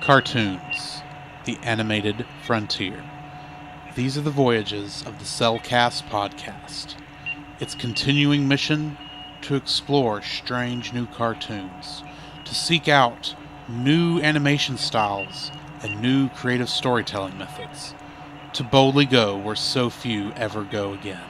Cartoons, the animated frontier. These are the voyages of the Cellcast podcast. Its continuing mission to explore strange new cartoons, to seek out new animation styles and new creative storytelling methods, to boldly go where so few ever go again.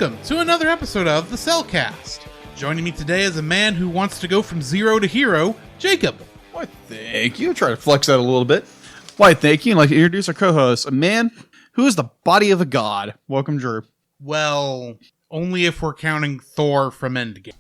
Welcome to another episode of the Cellcast. Joining me today is a man who wants to go from zero to hero, Jacob. Why, thank you. Try to flex that a little bit. Why, thank you. I'd like to introduce our co-host, a man who is the body of a god. Welcome, Drew. Well, only if we're counting Thor from Endgame.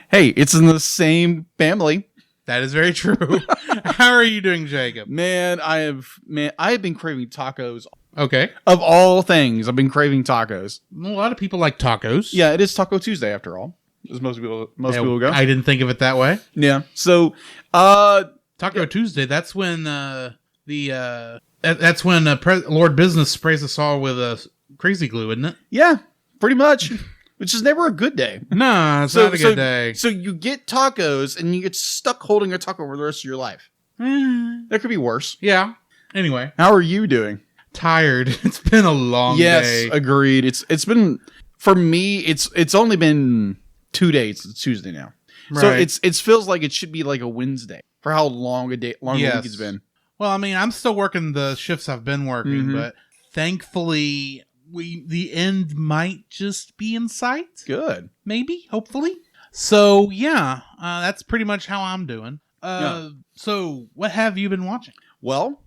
Hey, it's in the same family. That is very true. How are you doing, Jacob? I have been craving tacos. Okay. Of all things, I've been craving tacos. A lot of people like tacos. Yeah, it is Taco Tuesday after all. As most people go. I didn't think of it that way. Yeah. So, Taco Tuesday. That's when Lord Business sprays us all with crazy glue, isn't it? Yeah, pretty much. Which is never a good day. No, it's not a good day. So you get tacos and you get stuck holding a taco for the rest of your life. That could be worse. Yeah. Anyway, how are you doing? Tired. It's been a long day. Yes, agreed. It's been, for me, it's only been 2 days. It's Tuesday now. Right. So it feels like it should be like a Wednesday for how long a week it's been. Well, I mean, I'm still working the shifts I've been working, but thankfully the end might just be in sight. Good. Maybe, hopefully. So yeah, that's pretty much how I'm doing. So what have you been watching? Well,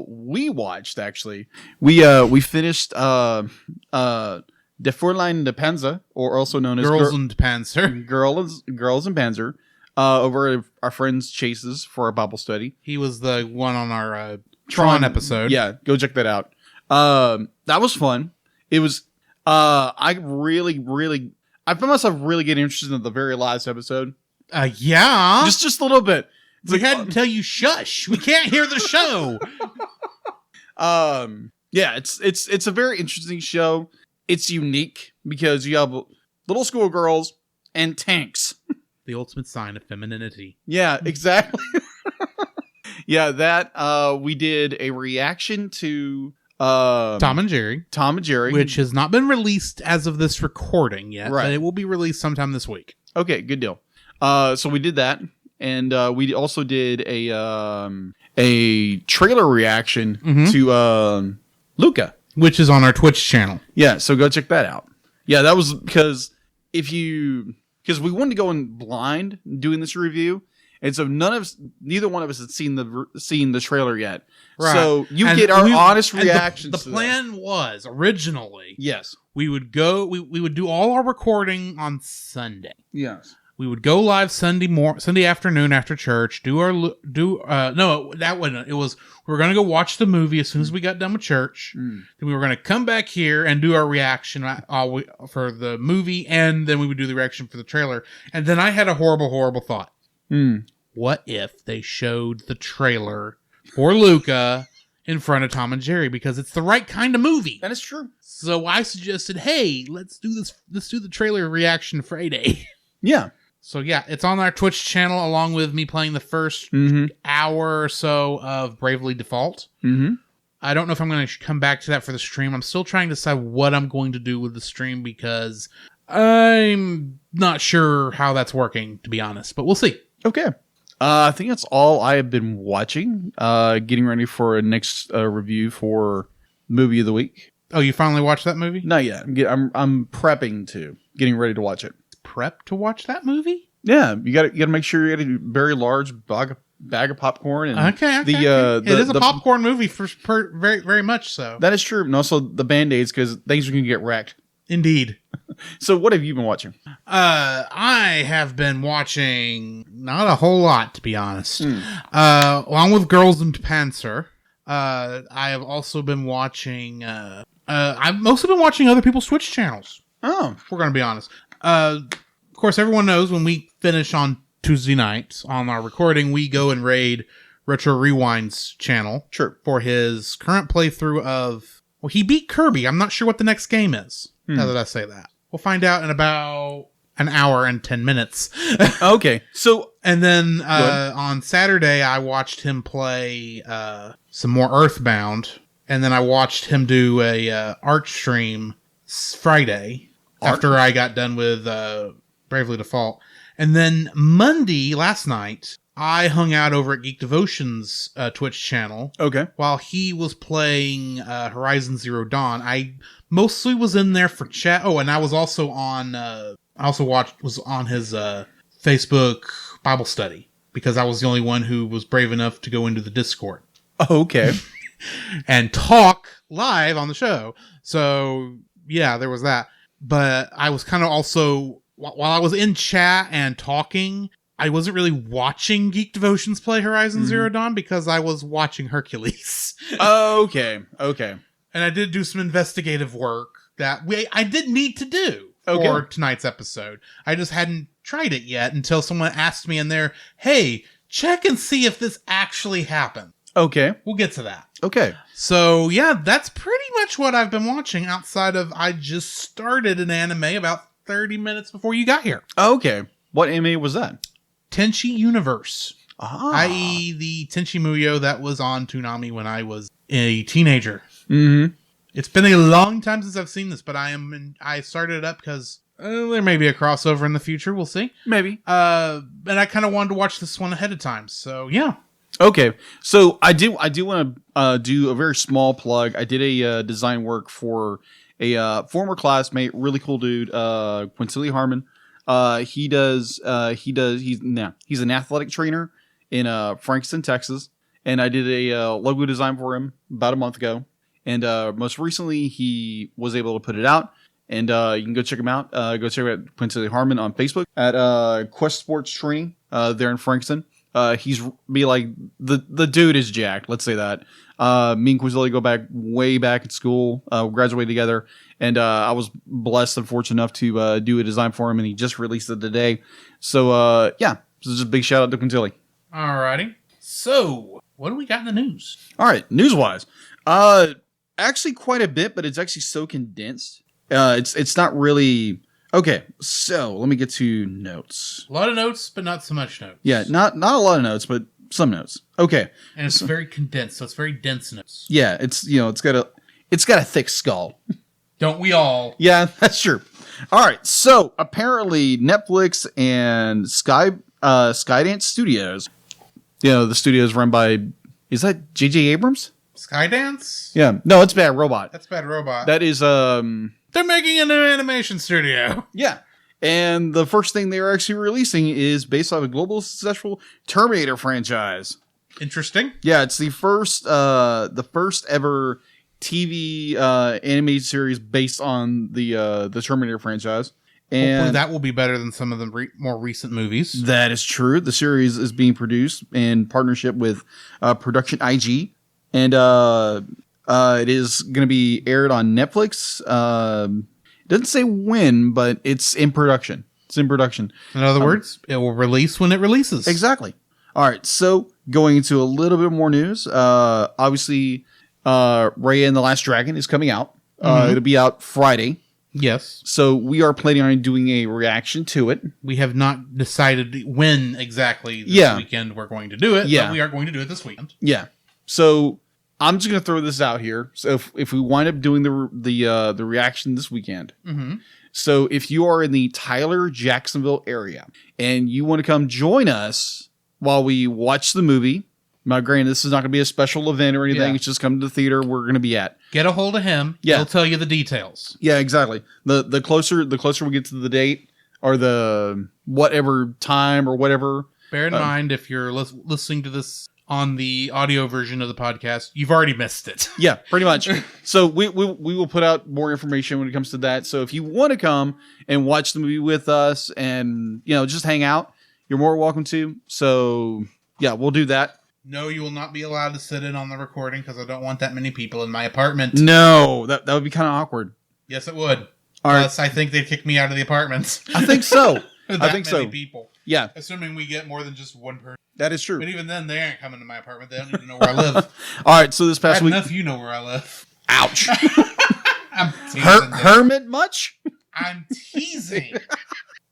we watched, actually. We finished Der Fräulein de Panzer, or also known as Girls and Panzer. Girls and Panzer, over at our friend's Chase's for our Bible study. He was the one on our Tron episode. Yeah, go check that out. That was fun. It was, I found myself really getting interested in the very last episode. Yeah. Just a little bit. We had to tell you, shush. We can't hear the show. Yeah, it's a very interesting show. It's unique because you have little schoolgirls and tanks. The ultimate sign of femininity. Yeah, exactly. Yeah, that we did a reaction to Tom and Jerry, which has not been released as of this recording yet, right? But it will be released sometime this week. Okay, good deal. So we did that. And we also did a trailer reaction to Luca, which is on our Twitch channel. Yeah, so go check that out. Yeah, that was because we wanted to go in blind doing this review, and so neither one of us had seen the trailer yet. Right. So you get our honest reactions. The plan was originally, yes, we would do all our recording on Sunday. Yes. We would go live Sunday afternoon after church. We were going to go watch the movie as soon as we got done with church. Then we were going to come back here and do our reaction for the movie, and then we would do the reaction for the trailer. And then I had a horrible, horrible thought. What if they showed the trailer for Luca in front of Tom and Jerry, because it's the right kind of movie? That is true. So I suggested, hey, let's do this. Let's do the trailer reaction Friday. Yeah. So yeah, it's on our Twitch channel along with me playing the first hour or so of Bravely Default. I don't know if I'm going to come back to that for the stream. I'm still trying to decide what I'm going to do with the stream because I'm not sure how that's working, to be honest. But we'll see. Okay. I think that's all I have been watching. Getting ready for a next review for Movie of the Week. Oh, you finally watched that movie? Not yet. I'm prepping to. Getting ready to watch it. Prep to watch that movie? Yeah, you got to make sure you got a very large bag of popcorn. And okay. It is a popcorn movie for very, very much so. That is true, and also the Band-Aids because things are going to get wrecked. Indeed. So, what have you been watching? I have been watching not a whole lot, to be honest. Along with Girls and Panzer, I have also been watching. I've mostly been watching other people's Twitch channels. Oh, if we're going to be honest. Of course, everyone knows when we finish on Tuesday night on our recording, we go and raid Retro Rewind's channel. Sure. For his current playthrough of... Well, he beat Kirby. I'm not sure what the next game is, now that I say that. We'll find out in about an hour and 10 minutes. Okay. So... And then on Saturday, I watched him play some more Earthbound. And then I watched him do a art stream Friday after I got done with Bravely Default. And then Monday, last night, I hung out over at Geek Devotion's Twitch channel. Okay. While he was playing Horizon Zero Dawn. I mostly was in there for chat. Oh, and I was also on... was on his Facebook Bible study because I was the only one who was brave enough to go into the Discord. Okay. And talk live on the show. So, yeah, there was that. But I was kind of also, while I was in chat and talking, I wasn't really watching Geek Devotions play Horizon Zero Dawn because I was watching Hercules. Okay. And I did do some investigative work that I did need to do for tonight's episode. I just hadn't tried it yet until someone asked me in there, hey, check and see if this actually happened. Okay. We'll get to that. Okay. So, yeah, that's pretty much what I've been watching outside of I just started an anime about 30 minutes before you got here. Okay. What anime was that? Tenchi Universe. i.e. the Tenchi Muyo that was on Toonami when I was a teenager. Mm-hmm. It's been a long time since I've seen this, but I started it up because there may be a crossover in the future. We'll see. Maybe. And I kind of wanted to watch this one ahead of time. So, yeah. Okay, so I do want to do a very small plug. I did a design work for a former classmate, really cool dude, Quincy Harmon. He's an athletic trainer in Frankston, Texas, and I did a logo design for him about a month ago. And most recently, he was able to put it out, and you can go check him out. Go check out Quincy Harmon on Facebook at Quest Sports Training there in Frankston. He's like the dude is jacked. Let's say that. Me and Quizilli go way back at school. Graduated together, and I was blessed and fortunate enough to do a design for him, and he just released it today. So yeah, so just a big shout out to Quizilli. Alrighty. So what do we got in the news? All right, news wise, actually quite a bit, but it's actually so condensed. It's not really. Okay, so let me get to notes. A lot of notes, but not so much notes. Yeah, not a lot of notes, but some notes. Okay, and it's very condensed, so it's very dense notes. Yeah, it's got a thick skull. Don't we all? Yeah, that's true. All right, so apparently Netflix and Skydance Studios, the studios run by, is that J.J. Abrams? Skydance? Yeah, no, it's Bad Robot. That's Bad Robot. That is They're making a new animation studio. Yeah. And the first thing they're actually releasing is based off a global successful Terminator franchise. Interesting. Yeah, it's the first ever TV animated series based on the Terminator franchise. And hopefully that will be better than some of the more recent movies. That is true. The series is being produced in partnership with Production IG. And it is going to be aired on Netflix. It doesn't say when, but it's in production. In other words, it will release when it releases. Exactly. All right. So going into a little bit more news. Obviously, Raya and the Last Dragon is coming out. It'll be out Friday. Yes. So we are planning on doing a reaction to it. We have not decided when exactly this weekend we're going to do it. Yeah. But we are going to do it this weekend. Yeah. So I'm just going to throw this out here. So if we wind up doing the reaction this weekend, so if you are in the Tyler, Jacksonville area and you want to come join us while we watch the movie, now granted, this is not going to be a special event or anything. Yeah. It's just come to the theater we're going to be at. Get a hold of him. Yeah. He'll tell you the details. Yeah, exactly. The closer we get to the date or the whatever time or whatever. Bear in mind, if you're listening to this on the audio version of the podcast, you've already missed it. Yeah, pretty much. So we will put out more information when it comes to that. So if you want to come and watch the movie with us and, just hang out, you're more welcome to. So yeah, we'll do that. No, you will not be allowed to sit in on the recording because I don't want that many people in my apartment. No, that would be kind of awkward. Yes, it would. All Plus, I think they'd kick me out of the apartments. I think so. I think so. People. Yeah, Assuming we get more than just one person. that is true. But even then, they ain't coming to my apartment. They don't need to know where I live. All right, so this past Bad week, enough you know where I live. ouch. I'm teasing. Hermit much? I'm teasing.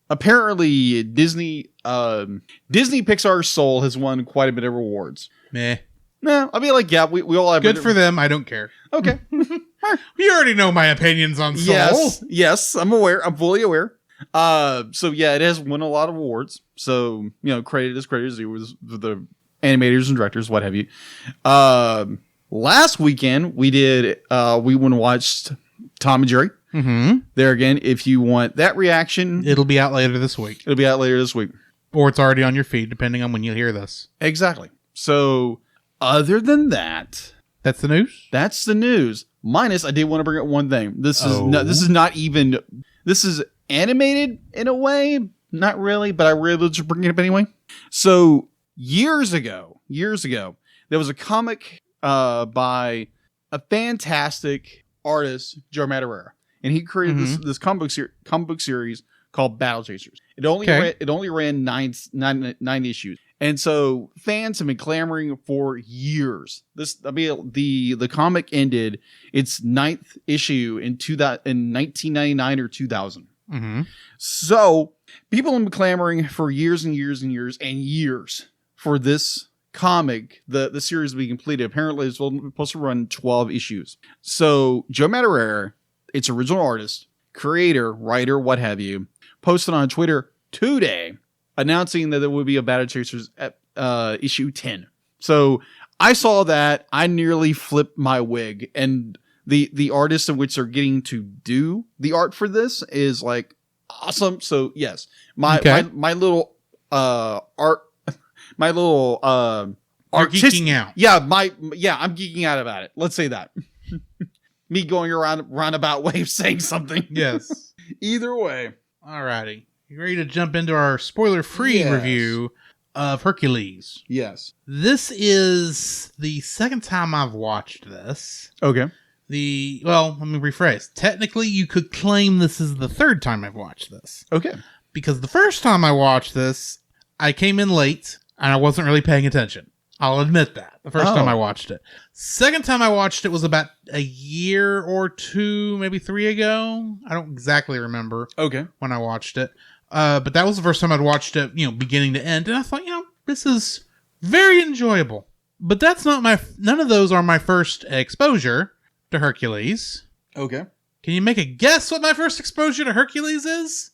Apparently, Disney Pixar's Soul has won quite a bit of awards. Meh. No, I mean, like, yeah, we all have Good for them. I don't care. Okay. You already know my opinions on Soul. Yes, I'm aware. I'm fully aware. So yeah, it has won a lot of awards. So, credit is due with the animators and directors, what have you. Last weekend we went and watched Tom and Jerry. Mm-hmm. There again, if you want that reaction, It'll be out later this week. Or it's already on your feed, depending on when you hear this. Exactly. So, other than that, That's the news? that's the news. Minus, I did want to bring up one thing. This is animated in a way, not really, but I really just bring it up anyway. So, years ago, there was a comic by a fantastic artist, Joe Madureira, and he created this comic book series called Battle Chasers. It only ran nine issues. And so fans have been clamoring for years. The comic ended its 9th issue in 1999 or 2000. Mm-hmm. So people have been clamoring for years and years and years and years for this comic, the series to be completed. Apparently it's supposed to run 12 issues. So Joe Madureira, its original artist, creator, writer, what have you, posted on Twitter today announcing that there would be a Battle Chasers issue 10. So I saw that. I nearly flipped my wig. And the artist in which they're getting to do the art for this is like awesome. So yes, my little art, my little geeking out. Yeah, I'm geeking out about it. Let's say that. Me going around roundabout way of saying something. Yes. Either way. Alrighty. You ready to jump into our spoiler-free review of Hercules? Yes. This is the second time I've watched this. Okay. Let me rephrase. Technically, you could claim this is the third time I've watched this. Okay. Because the first time I watched this, I came in late and I wasn't really paying attention. I'll admit that. The first time I watched it. Second time I watched it was about a year or two, maybe 3 ago. I don't exactly remember. Okay. When I watched it. But that was the first time I'd watched it, beginning to end. And I thought, this is very enjoyable. But that's not none of those are my first exposure to Hercules. Okay. Can you make a guess what my first exposure to Hercules is?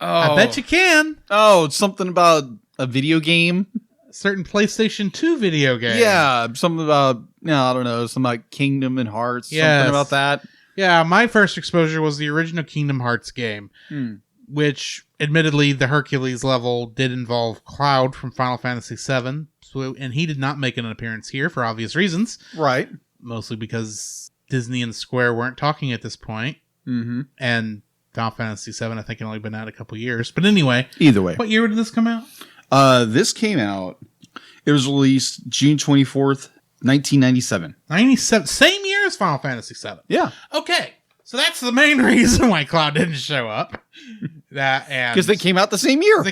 Oh. I bet you can. Oh, it's something about a video game. A certain PlayStation 2 video game. Yeah, something about, I don't know, something like Kingdom and Hearts. Yes. Something about that. Yeah, my first exposure was the original Kingdom Hearts game. Which, admittedly, the Hercules level did involve Cloud from Final Fantasy VII. And he did not make an appearance here for obvious reasons. Right. Mostly because Disney and Square weren't talking at this point. Mm-hmm. And Final Fantasy VII, I think, had only been out a couple years. But anyway. Either way. What year did this come out? This came out, it was released June 24th, 1997. 97. Same year as Final Fantasy VII. Yeah. Okay. So that's the main reason why Cloud didn't show up. Because they came out the same year.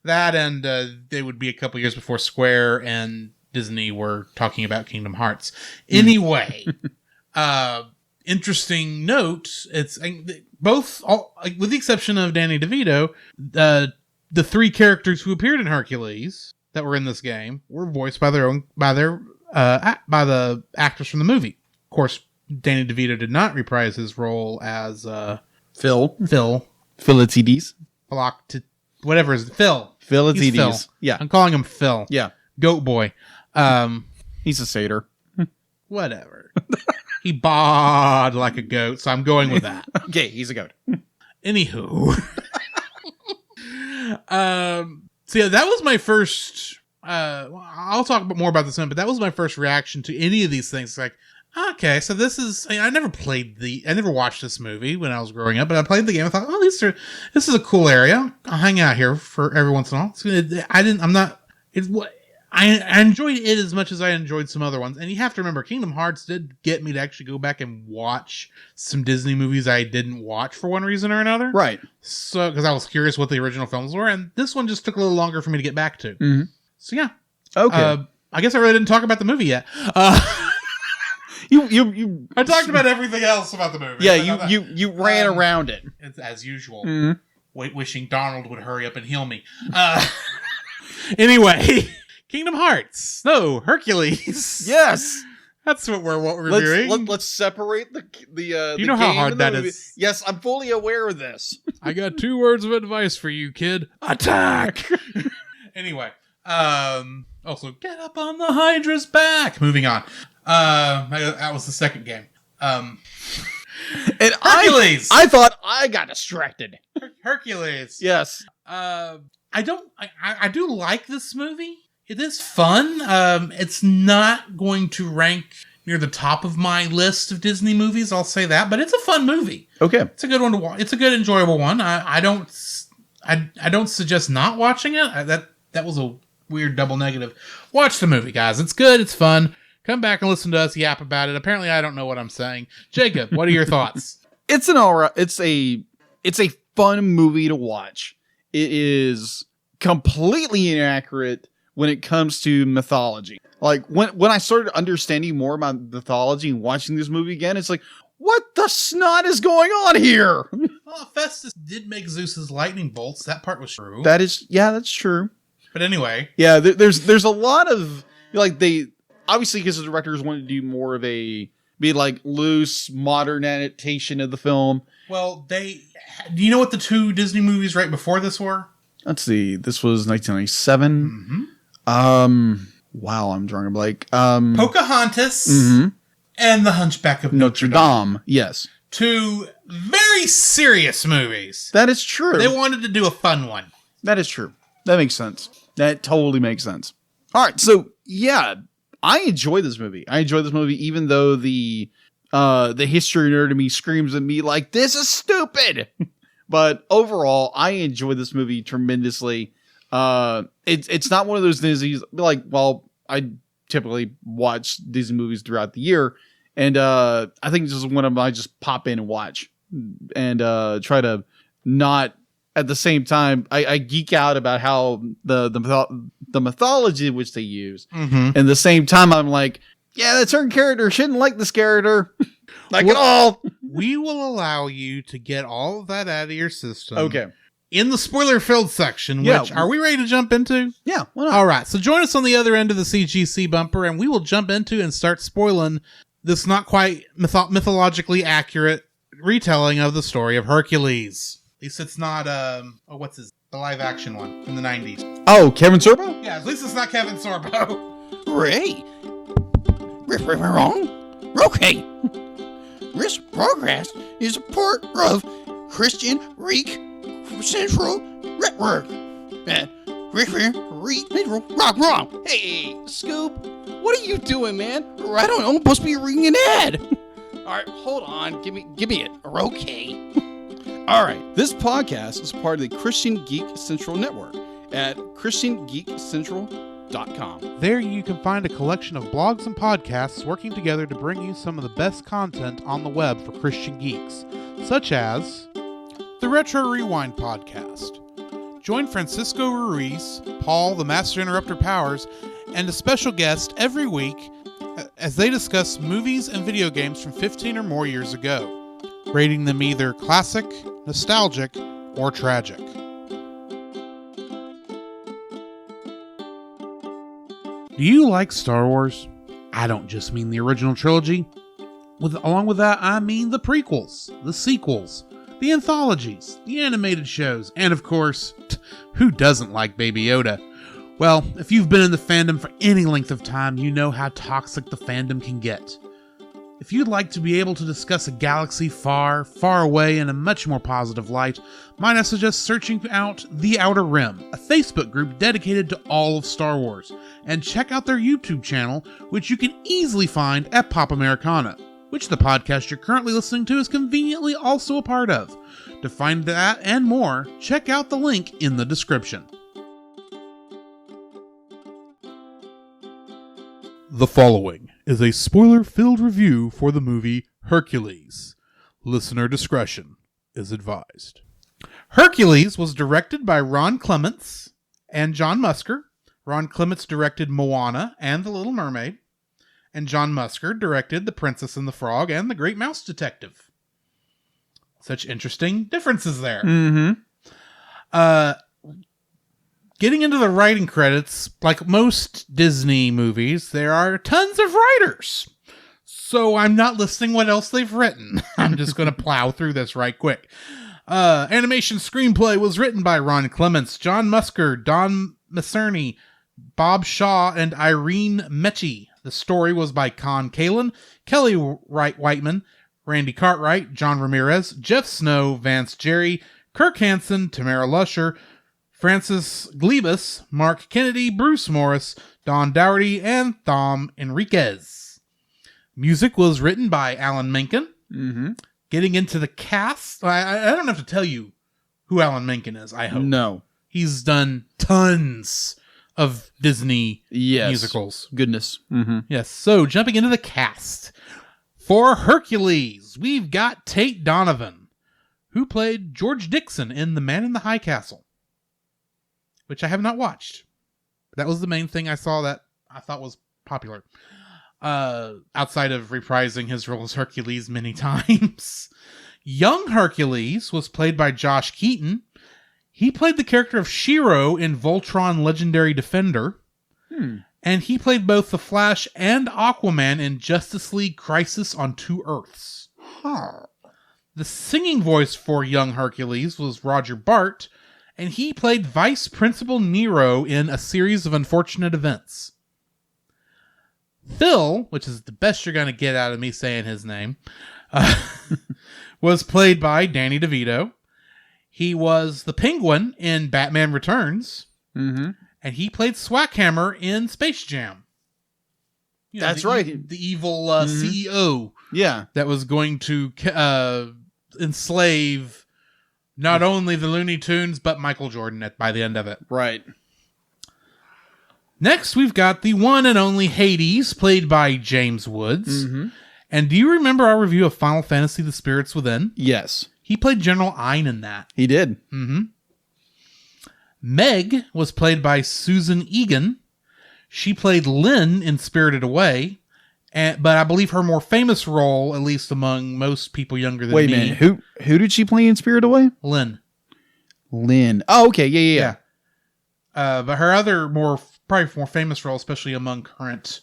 That and they would be a couple years before Square and Disney were talking about Kingdom Hearts. Anyway, interesting note. It's both, with the exception of Danny DeVito, the 3 characters who appeared in Hercules that were in this game were voiced by the actors from the movie. Of course, Danny DeVito did not reprise his role as Phil. Philatides. Whatever is Phil. Philatides. Phil. Yeah. I'm calling him Phil. Yeah. Goat boy. He's a satyr. Whatever. He bawed like a goat, so I'm going with that. Okay, he's a goat. Anywho. So yeah, that was my first I'll talk more about this in a minute, but that was my first reaction to any of these things. Like, okay, so this is, I never watched this movie when I was growing up, but I played the game. I thought, oh, this is a cool area. I'll hang out here for every once in a while. I enjoyed it as much as I enjoyed some other ones. And you have to remember, Kingdom Hearts did get me to actually go back and watch some Disney movies I didn't watch for one reason or another. Right. So, because I was curious what the original films were, and this one just took a little longer for me to get back to. Mm-hmm. So, yeah. Okay. I guess I really didn't talk about the movie yet. You I talked about everything else about the movie. Yeah, you ran around it. It's as usual. Mm-hmm. Wishing Donald would hurry up and heal me. Anyway, Kingdom Hearts. No, Hercules. Yes. That's what we're reviewing. Let's separate the you know how hard that is? Yes, I'm fully aware of this. I got 2 words of advice for you, kid. Attack. Anyway, also get up on the Hydra's back. Moving on. That was the second game. And Hercules. I thought I got distracted. Hercules. Yes. I do like this movie. It is fun. It's not going to rank near the top of my list of Disney movies, I'll say that, but it's a fun movie. Okay. It's a good one to watch. It's a good, enjoyable one. I don't suggest not watching it. That was a weird double negative. Watch the movie, guys. It's good. It's fun. Come back and listen to us yap about it. Apparently, I don't know what I'm saying. Jacob, what are your thoughts? It's an alright. It's a fun movie to watch. It is completely inaccurate when it comes to mythology. Like when I started understanding more about mythology and watching this movie again, it's like, what the snot is going on here? Well, Festus did make Zeus's lightning bolts. That part was true. That's true. But anyway, yeah, there's a lot of like they obviously because the directors wanted to do more of be like loose modern adaptation of the film. Well, do you know what the 2 Disney movies right before this were? Let's see. This was 1997. Mm-hmm. Wow, I'm drawing a blank. Pocahontas and The Hunchback of Notre Dame. Yes. 2 very serious movies. That is true. They wanted to do a fun one. That is true. That makes sense. That totally makes sense. All right, so yeah, I enjoy this movie. Even though the history nerd in me screams at me like, this is stupid. But overall, I enjoy this movie tremendously. It's not one of those Disney's like, well, I typically watch Disney movies throughout the year. And I think this is one of them I just pop in and watch and try to not at the same time. I geek out about how the mythology which they use. And at the same time, I'm like, yeah, that certain character shouldn't like this character. At all. We will allow you to get all of that out of your system. Okay. In the spoiler-filled section, which are we ready to jump into? Yeah, why not? All right, so join us on the other end of the CGC bumper, and we will jump into and start spoiling this not quite mythologically accurate retelling of the story of Hercules. At least it's not, the live-action one from the 90s. Oh, Kevin Sorbo? Yeah, at least it's not Kevin Sorbo. Ray? We're wrong? Okay. This progress is a part of Christian Geek Central Network. Wrong. Hey, Scoop, what are you doing, man? I don't know. I'm supposed to be reading an ad. All right, hold on. Give me it. Okay. All right. This podcast is part of the Christian Geek Central Network at ChristianGeekCentral.com. There you can find a collection of blogs and podcasts working together to bring you some of the best content on the web for Christian geeks, such as the Retro Rewind podcast. Join Francisco Ruiz, Paul the Master Interrupter Powers, and a special guest every week as they discuss movies and video games from 15 or more years ago, rating them either classic, nostalgic, or tragic. Do you like Star Wars? I don't just mean the original trilogy. Along with that, I mean the prequels, the sequels, the anthologies, the animated shows, and of course, who doesn't like Baby Yoda? Well, if you've been in the fandom for any length of time, you know how toxic the fandom can get. If you'd like to be able to discuss a galaxy far, far away in a much more positive light, might I suggest searching out The Outer Rim, a Facebook group dedicated to all of Star Wars, and check out their YouTube channel, which you can easily find at Pop Americana, which the podcast you're currently listening to is conveniently also a part of. To find that and more, check out the link in the description. The following is a spoiler-filled review for the movie Hercules. Listener discretion is advised. Hercules was directed by Ron Clements and John Musker. Ron Clements directed Moana and The Little Mermaid. And John Musker directed The Princess and the Frog and The Great Mouse Detective. Such interesting differences there. Mm-hmm. Getting into the writing credits, like most Disney movies, there are tons of writers. So I'm not listing what else they've written. I'm just going to plow through this right quick. Animation screenplay was written by Ron Clements, John Musker, Don Macerny, Bob Shaw, and Irene Mechie. The story was by Con Kalin, Kelly Whiteman, Randy Cartwright, John Ramirez, Jeff Snow, Vance Jerry, Kirk Hansen, Tamara Lusher, Francis Glebus, Mark Kennedy, Bruce Morris, Don Dougherty, and Thom Enriquez. Music was written by Alan Menken. Mm-hmm. Getting into the cast, I don't have to tell you who Alan Menken is, I hope. No. He's done tons of Disney Yes. musicals. Goodness. Mm-hmm. Yes, so jumping into the cast. For Hercules, we've got Tate Donovan, who played George Dixon in The Man in the High Castle, which I have not watched. That was the main thing I saw that I thought was popular. Outside of reprising his role as Hercules many times. Young Hercules was played by Josh Keaton. He played the character of Shiro in Voltron Legendary Defender. And he played both the Flash and Aquaman in Justice League Crisis on Two Earths. The singing voice for young Hercules was Roger Bart, and he played Vice Principal Nero in A Series of Unfortunate Events. Phil, which is the best you're going to get out of me saying his name, was played by Danny DeVito. He was the Penguin in Batman Returns, and he played Swackhammer in Space Jam. You know, That's right. The evil CEO that was going to enslave not only the Looney Tunes, but Michael Jordan by the end of it. Right. Next, we've got the one and only Hades, played by James Woods. And do you remember our review of Final Fantasy: The Spirits Within? Yes. He played General Ein in that. He did. Meg was played by Susan Egan. She played Lynn in Spirited Away, but I believe her more famous role, at least among most people younger than me... Wait a minute. Who did she play in Spirit Away? Lynn. Oh, okay. Yeah. But her other probably more famous role, especially among current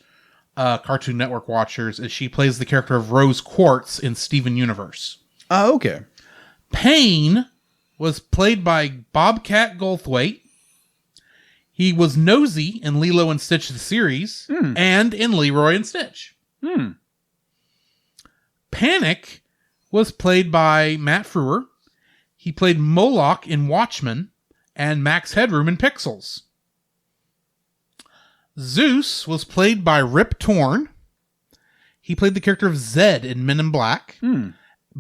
Cartoon Network watchers, is she plays the character of Rose Quartz in Steven Universe. Oh, okay. Pain was played by Bobcat Goldthwait. He was Nosy in Lilo and Stitch the series and in Leroy and Stitch. Panic was played by Matt Frewer. He played Moloch in Watchmen and Max Headroom in Pixels. Zeus was played by Rip Torn. He played the character of Zed in Men in Black.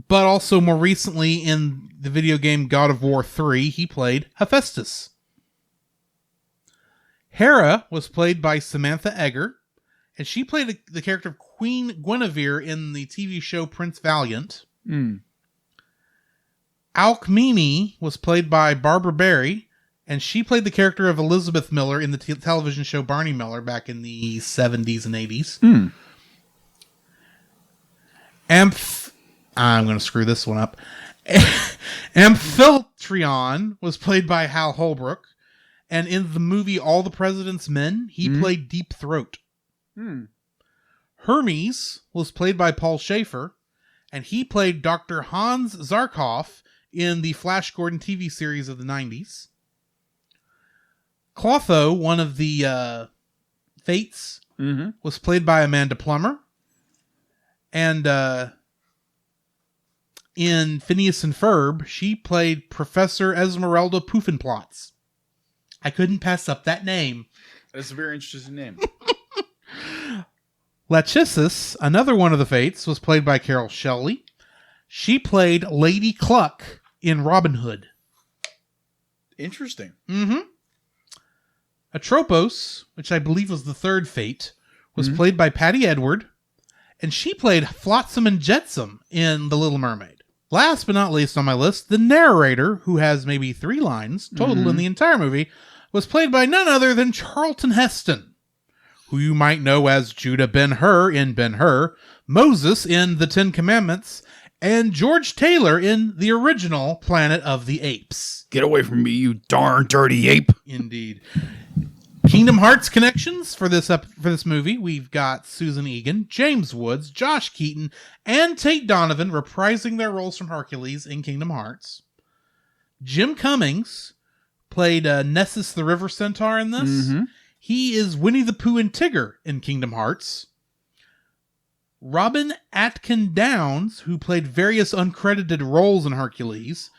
But also more recently in the video game God of War 3, he played Hephaestus. Hera was played by Samantha Egger, and she played the character of Queen Guinevere in the TV show Prince Valiant. Alcmene was played by Barbara Barry, and she played the character of Elizabeth Miller in the television show Barney Miller back in the 70s and 80s. I'm going to screw this one up. Amphitryon was played by Hal Holbrook, and in the movie All the President's Men, he played Deep Throat. Hermes was played by Paul Schaefer, and he played Dr. Hans Zarkov in the Flash Gordon TV series of the 90s. Clotho, one of the Fates, was played by Amanda Plummer. And in Phineas and Ferb, she played Professor Esmeralda Puffinplatz. I couldn't pass up that name. That's a very interesting name. Lachesis, another one of the Fates, was played by Carol Shelley. She played Lady Cluck in Robin Hood. Interesting. Atropos, which I believe was the third Fate, was played by Patty Edward, and she played Flotsam and Jetsam in The Little Mermaid. Last but not least on my list, the narrator, who has maybe 3 lines total in the entire movie, was played by none other than Charlton Heston, who you might know as Judah Ben-Hur in Ben-Hur, Moses in The 10 Commandments, and George Taylor in the original Planet of the Apes. Get away from me, you darn dirty ape. Indeed. Kingdom Hearts connections for this movie. We've got Susan Egan, James Woods, Josh Keaton, and Tate Donovan reprising their roles from Hercules in Kingdom Hearts. Jim Cummings played Nessus the River Centaur in this. He is Winnie the Pooh and Tigger in Kingdom Hearts. Robin Atkin Downs, who played various uncredited roles in Hercules,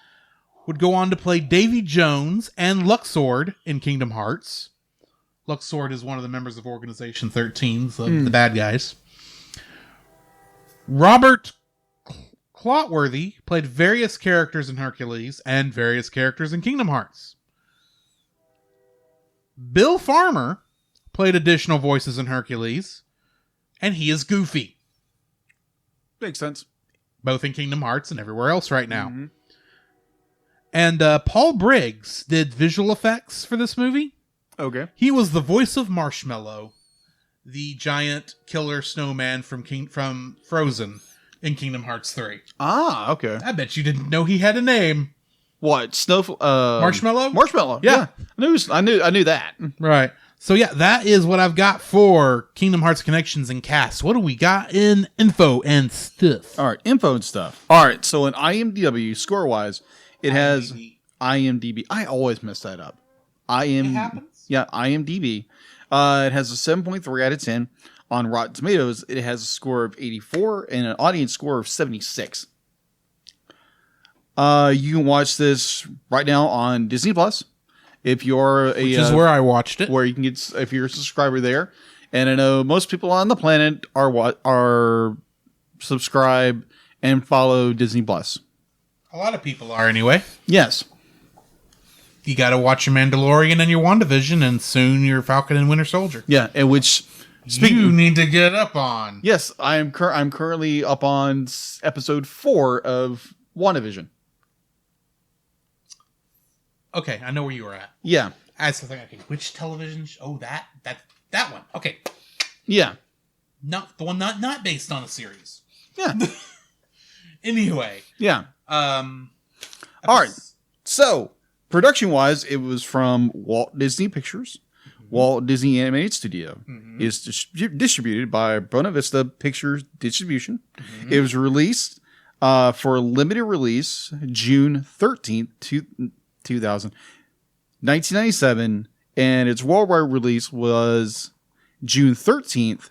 would go on to play Davy Jones and Luxord in Kingdom Hearts. Luxord is one of the members of Organization 13, the bad guys. Robert Clotworthy played various characters in Hercules and various characters in Kingdom Hearts. Bill Farmer played additional voices in Hercules, and he is Goofy. Makes sense. Both in Kingdom Hearts and everywhere else right now. And Paul Briggs did visual effects for this movie. Okay. He was the voice of Marshmallow, the giant killer snowman from Frozen in Kingdom Hearts 3. Ah, okay. I bet you didn't know he had a name. What? Marshmallow? Marshmallow. Yeah. I knew that. Right. So yeah, that is what I've got for Kingdom Hearts connections and casts. What do we got in info and stuff? All right, info and stuff. All right, so in IMDb, score-wise, it has IMDb. I always mess that up. It happens? Yeah, IMDb. It has a 7.3 out of 10. On Rotten Tomatoes, it has a score of 84 and an audience score of 76. You can watch this right now on Disney Plus. If you're Which is where I watched it. Where you can get, if you're a subscriber there. And I know most people on the planet are subscribe and follow Disney Plus. A lot of people are anyway. Yes. You got to watch your Mandalorian and your WandaVision, and soon your Falcon and Winter Soldier. Yeah, and which you need to get up on. Yes, I'm currently up on episode 4 of WandaVision. Okay, I know where you were at. Yeah. As the thing, okay, which television? Oh, that one. Okay. Yeah. Not the one not based on a series. Yeah. Anyway. Yeah. All right. So, production-wise, it was from Walt Disney Pictures, Walt Disney Animated Studio. It's distributed by Buena Vista Pictures Distribution. It was released for a limited release June 13th, 1997, and its worldwide release was June 13th,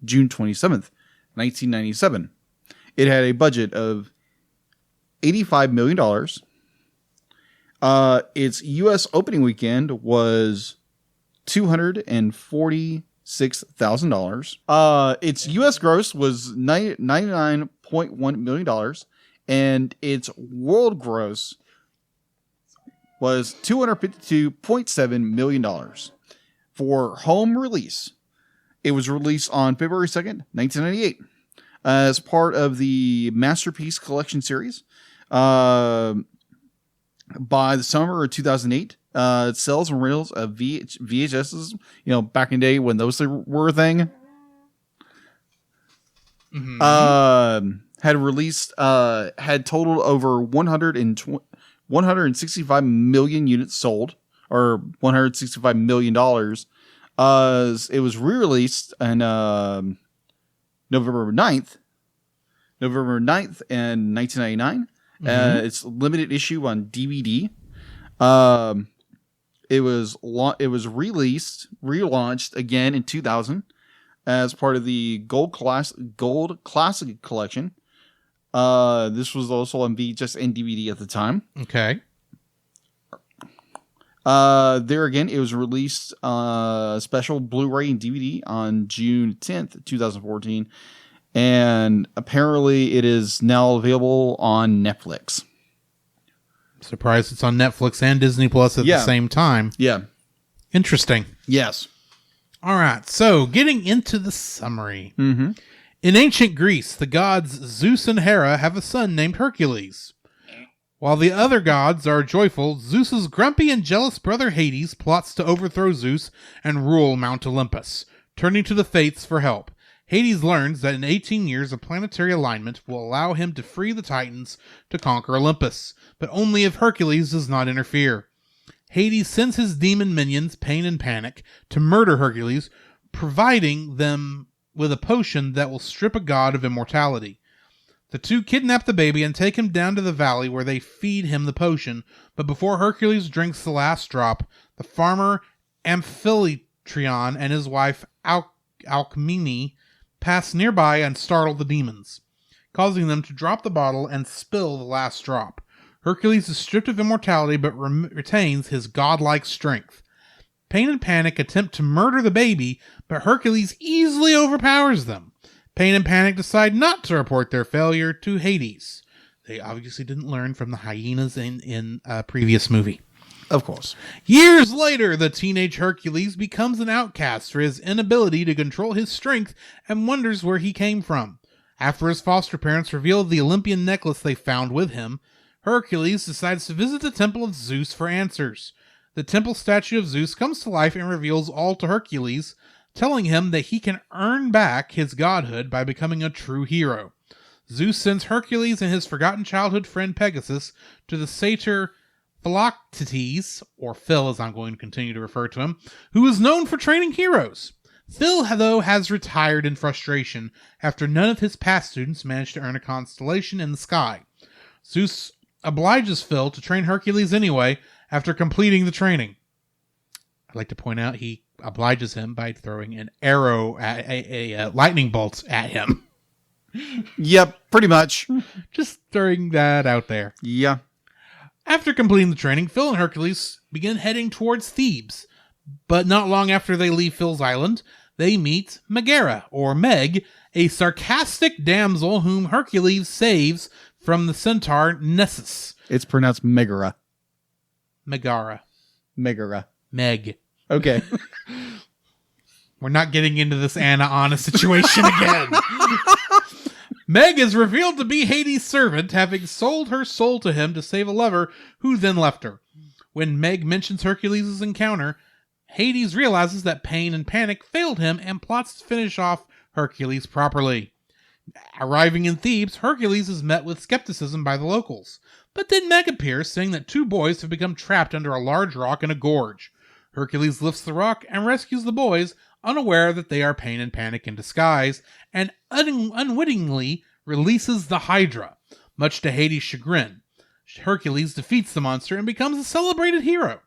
June 27th, 1997. It had a budget of $85 million. Its U.S. opening weekend was $246,000. Its U.S. gross was $99.1 million. And its world gross was $252.7 million. For home release, it was released on February 2nd, 1998, as part of the Masterpiece Collection series. By the summer of 2008, sales and rails of VHSs, back in the day when those were a thing, had released, had totaled over 165 million units sold, or $165 million. It was re-released on November 9th in 1999. It's limited issue on DVD. It was relaunched again in 2000 as part of the Gold Classic Collection. This was also on VHS and DVD at the time. Okay. There again, it was released special Blu-ray and DVD on June 10th, 2014. And apparently it is now available on Netflix. Surprised it's on Netflix and Disney Plus at the same time. Yeah. Interesting. Yes. All right, so getting into the summary. Mm-hmm. In ancient Greece, the gods Zeus and Hera have a son named Hercules. While the other gods are joyful, Zeus's grumpy and jealous brother Hades plots to overthrow Zeus and rule Mount Olympus, turning to the fates for help. Hades learns that in 18 years of planetary alignment will allow him to free the Titans to conquer Olympus, but only if Hercules does not interfere. Hades sends his demon minions, Pain and Panic, to murder Hercules, providing them with a potion that will strip a god of immortality. The two kidnap the baby and take him down to the valley where they feed him the potion, but before Hercules drinks the last drop, the farmer Amphitryon and his wife Alcmene pass nearby and startle the demons, causing them to drop the bottle and spill the last drop. Hercules is stripped of immortality but retains his godlike strength. Pain and Panic attempt to murder the baby, but Hercules easily overpowers them. Pain and Panic decide not to report their failure to Hades. They obviously didn't learn from the hyenas in a previous movie. Of course. Years later, the teenage Hercules becomes an outcast for his inability to control his strength and wonders where he came from. After his foster parents reveal the Olympian necklace they found with him, Hercules decides to visit the temple of Zeus for answers. The temple statue of Zeus comes to life and reveals all to Hercules, telling him that he can earn back his godhood by becoming a true hero. Zeus sends Hercules and his forgotten childhood friend Pegasus to the satyr Philoctetes, or Phil as I'm going to continue to refer to him, who is known for training heroes. Phil, though, has retired in frustration after none of his past students managed to earn a constellation in the sky. Zeus obliges Phil to train Hercules anyway after completing the training. I'd like to point out he obliges him by throwing an arrow at a lightning bolt at him. Yep, pretty much. Just throwing that out there. Yeah. After completing the training, Phil and Hercules begin heading towards Thebes. But not long after they leave Phil's island, they meet Megara, or Meg, a sarcastic damsel whom Hercules saves from the centaur Nessus. It's pronounced Megara. Megara. Megara. Meg. Okay. We're not getting into this Anna situation again. Meg is revealed to be Hades' servant, having sold her soul to him to save a lover who then left her. When Meg mentions Hercules' encounter, Hades realizes that Pain and Panic failed him and plots to finish off Hercules properly. Arriving in Thebes, Hercules is met with skepticism by the locals. But then Meg appears, saying that two boys have become trapped under a large rock in a gorge. Hercules lifts the rock and rescues the boys, unaware that they are Pain and Panic in disguise, and unwittingly releases the Hydra, much to Hades' chagrin. Hercules defeats the monster and becomes a celebrated hero.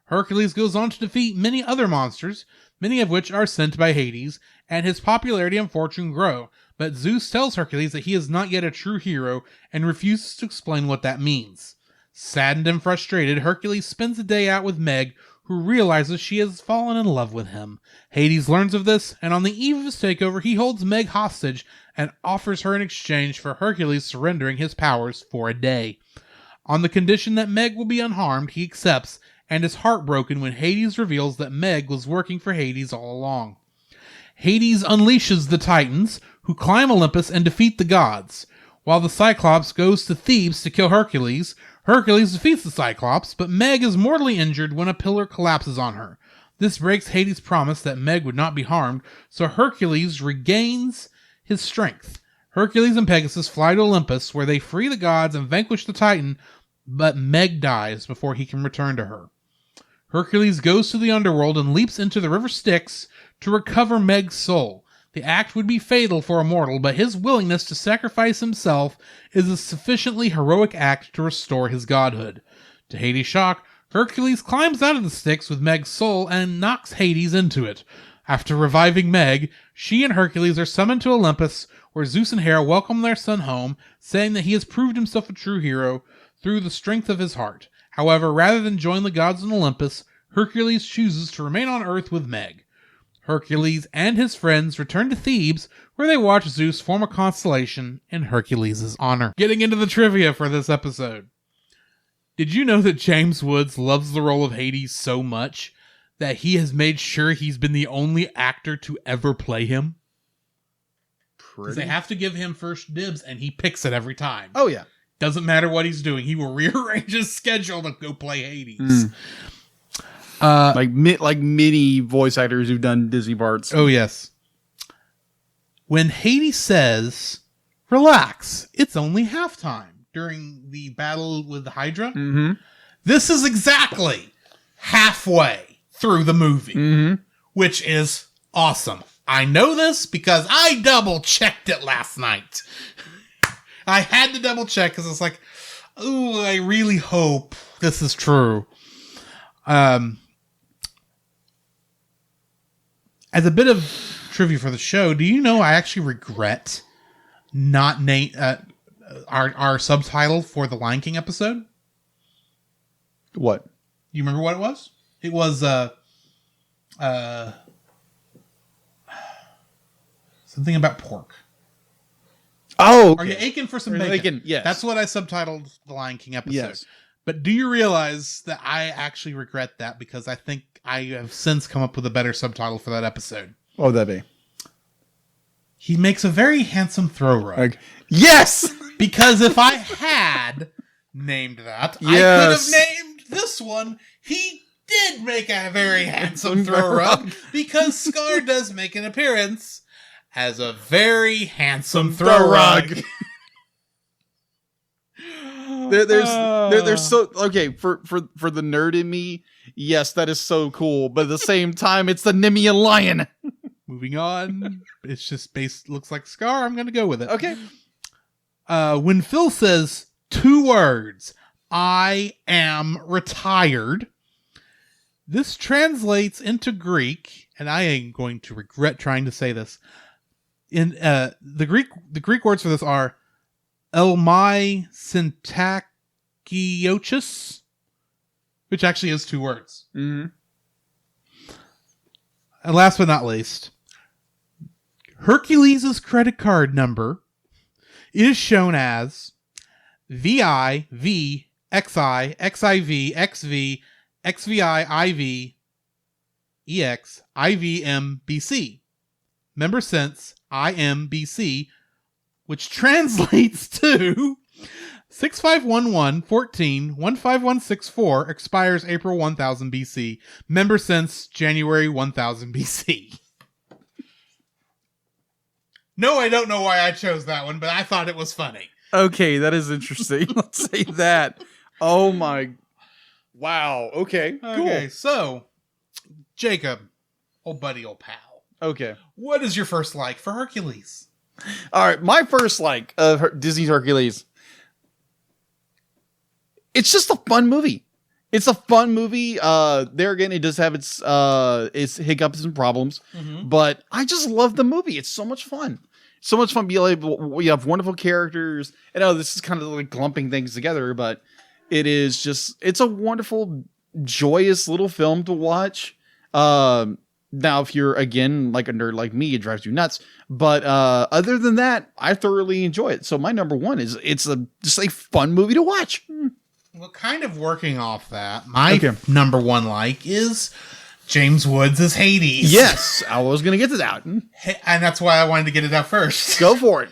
Hercules goes on to defeat many other monsters, many of which are sent by Hades, and his popularity and fortune grow, but Zeus tells Hercules that he is not yet a true hero and refuses to explain what that means. Saddened and frustrated, Hercules spends a day out with Meg, who realizes she has fallen in love with him. Hades learns of this, and on the eve of his takeover, he holds Meg hostage and offers her in exchange for Hercules surrendering his powers for a day. On the condition that Meg will be unharmed, he accepts, and is heartbroken when Hades reveals that Meg was working for Hades all along. Hades unleashes the Titans, who climb Olympus and defeat the gods. While the Cyclops goes to Thebes to kill Hercules, Hercules defeats the Cyclops, but Meg is mortally injured when a pillar collapses on her. This breaks Hades' promise that Meg would not be harmed, so Hercules regains his strength. Hercules and Pegasus fly to Olympus, where they free the gods and vanquish the Titan, but Meg dies before he can return to her. Hercules goes to the underworld and leaps into the river Styx to recover Meg's soul. The act would be fatal for a mortal, but his willingness to sacrifice himself is a sufficiently heroic act to restore his godhood. To Hades' shock, Hercules climbs out of the Styx with Meg's soul and knocks Hades into it. After reviving Meg, she and Hercules are summoned to Olympus, where Zeus and Hera welcome their son home, saying that he has proved himself a true hero through the strength of his heart. However, rather than join the gods on Olympus, Hercules chooses to remain on Earth with Meg. Hercules and his friends return to Thebes, where they watch Zeus form a constellation in Hercules' honor. Getting into the trivia for this episode. Did you know that James Woods loves the role of Hades so much that he has made sure he's been the only actor to ever play him? Because they have to give him first dibs, and he picks it every time. Oh, yeah. Doesn't matter what he's doing. He will rearrange his schedule to go play Hades. Like many voice actors who've done Disney parts. Oh, yes. When Hades says, relax, it's only halftime during the battle with the Hydra, this is exactly halfway through the movie, which is awesome. I know this because I double-checked it last night. I had to double-check because it's like, ooh, I really hope this is true. As a bit of trivia for the show, do you know I actually regret not our subtitle for the Lion King episode? What? You remember what it was? It was something about pork. Oh, okay. Are you aching for some Are you bacon? aching? Yes. That's what I subtitled the Lion King episode. Yes. But do you realize that I actually regret that because I think I have since come up with a better subtitle for that episode? What would that be? He makes a very handsome throw rug. Like, yes! Because if I had named that, I could Yes. have named this one. He did make a very handsome throw rug because Scar does make an appearance as a very handsome throw rug. There's so okay for the nerd in me. Yes, that is so cool. But at the same time, it's the Nemean lion. Moving on, it's just looks like Scar. I'm gonna go with it. Okay. When Phil says 2 words, "I am retired," this translates into Greek, and I am going to regret trying to say this. In the Greek words for this are "elmai syntakiochus," which actually is 2 words. Mm-hmm. And last but not least, Hercules' credit card number is shown as VI V XI XIV XV XVI IV EX IVM BC. Member since IMBC, which translates to 6511-14-15164, expires April 1000 BC. Member since January 1000 BC. No, I don't know why I chose that one, but I thought it was funny. Okay, that is interesting. Let's say that. Oh my. Wow. Okay. Okay, Cool. so, Jacob, old buddy, old pal. Okay. What is your first like for Hercules? All right. My first like of Disney's Hercules. It's just a fun movie. It's a fun movie. There again, it does have its hiccups and problems, but I just love the movie. It's so much fun. So much fun. We have wonderful characters. I know this is kind of like clumping things together, but it's a wonderful, joyous little film to watch. Now, if you're again like a nerd like me, it drives you nuts. But other than that, I thoroughly enjoy it. So my number one is it's just a fun movie to watch. Well, kind of working off that, my number one like is James Woods' Hades. Yes, I was going to get to that. And that's why I wanted to get it out first. Go for it.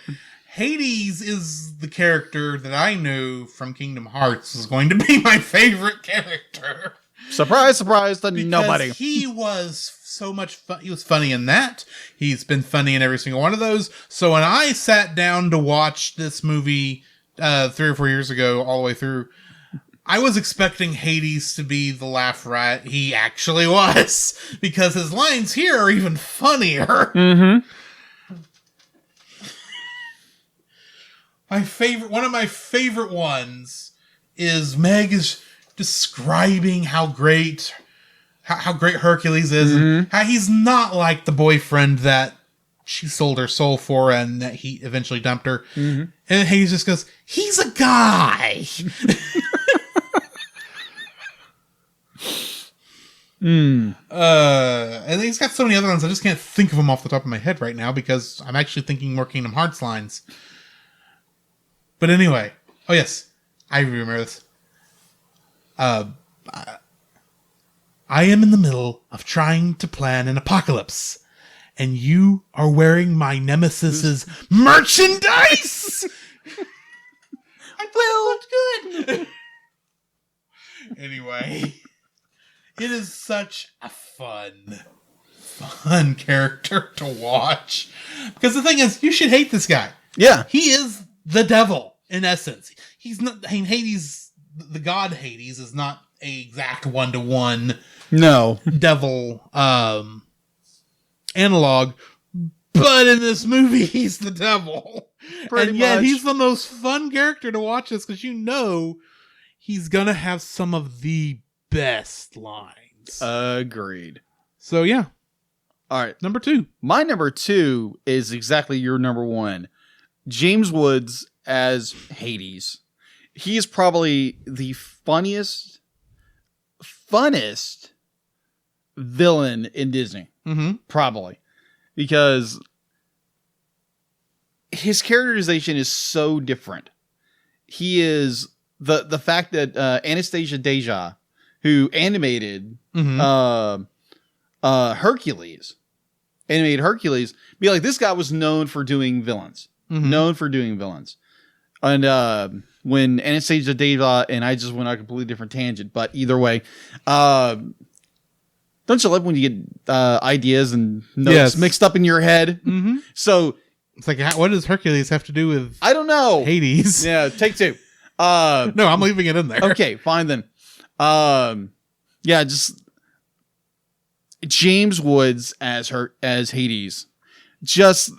Hades is the character that I knew from Kingdom Hearts was going to be my favorite character. Surprise, surprise to nobody. He was so much fun. He was funny in that. He's been funny in every single one of those. So when I sat down to watch this movie 3 or 4 years ago, all the way through, I was expecting Hades to be the laugh riot he actually was, because his lines here are even funnier. Mm-hmm. One of my favorite ones is Meg is describing how great Hercules is, and how he's not like the boyfriend that she sold her soul for and that he eventually dumped her. And Hades just goes, he's a guy. And he's got so many other ones. I just can't think of them off the top of my head right now because I'm actually thinking more Kingdom Hearts lines. But anyway, oh yes, I remember this. I I am in the middle of trying to plan an apocalypse, and you are wearing my nemesis's merchandise. I thought it looked good. Anyway, it is such a fun character to watch. Because the thing is, you should hate this guy. Yeah. He is the devil, in essence. He's not, Hades, the god Hades, is not a exact one-to-one No. devil analog. But in this movie, he's the devil. Pretty yet, much. he's the most fun character to watch this because you know he's going to have some of the best lines. Agreed. So, yeah. All right. Number 2. My number 2 is exactly your number 1. James Woods as Hades. He is probably the funnest villain in Disney. Mm-hmm. Probably. Because his characterization is so different. He is the fact that Anastasia Deja, who animated Mm-hmm. Hercules, be like, this guy was known for doing villains. Mm-hmm. Known for doing villains. And when Anastasia Deja, and I just went on a completely different tangent, but either way, don't you love when you get ideas and notes mixed up in your head? Mm-hmm. So It's like, what does Hercules have to do with I don't know. Hades? Yeah, take 2. No, I'm leaving it in there. Okay, fine then. Yeah, just James Woods as Hades. Just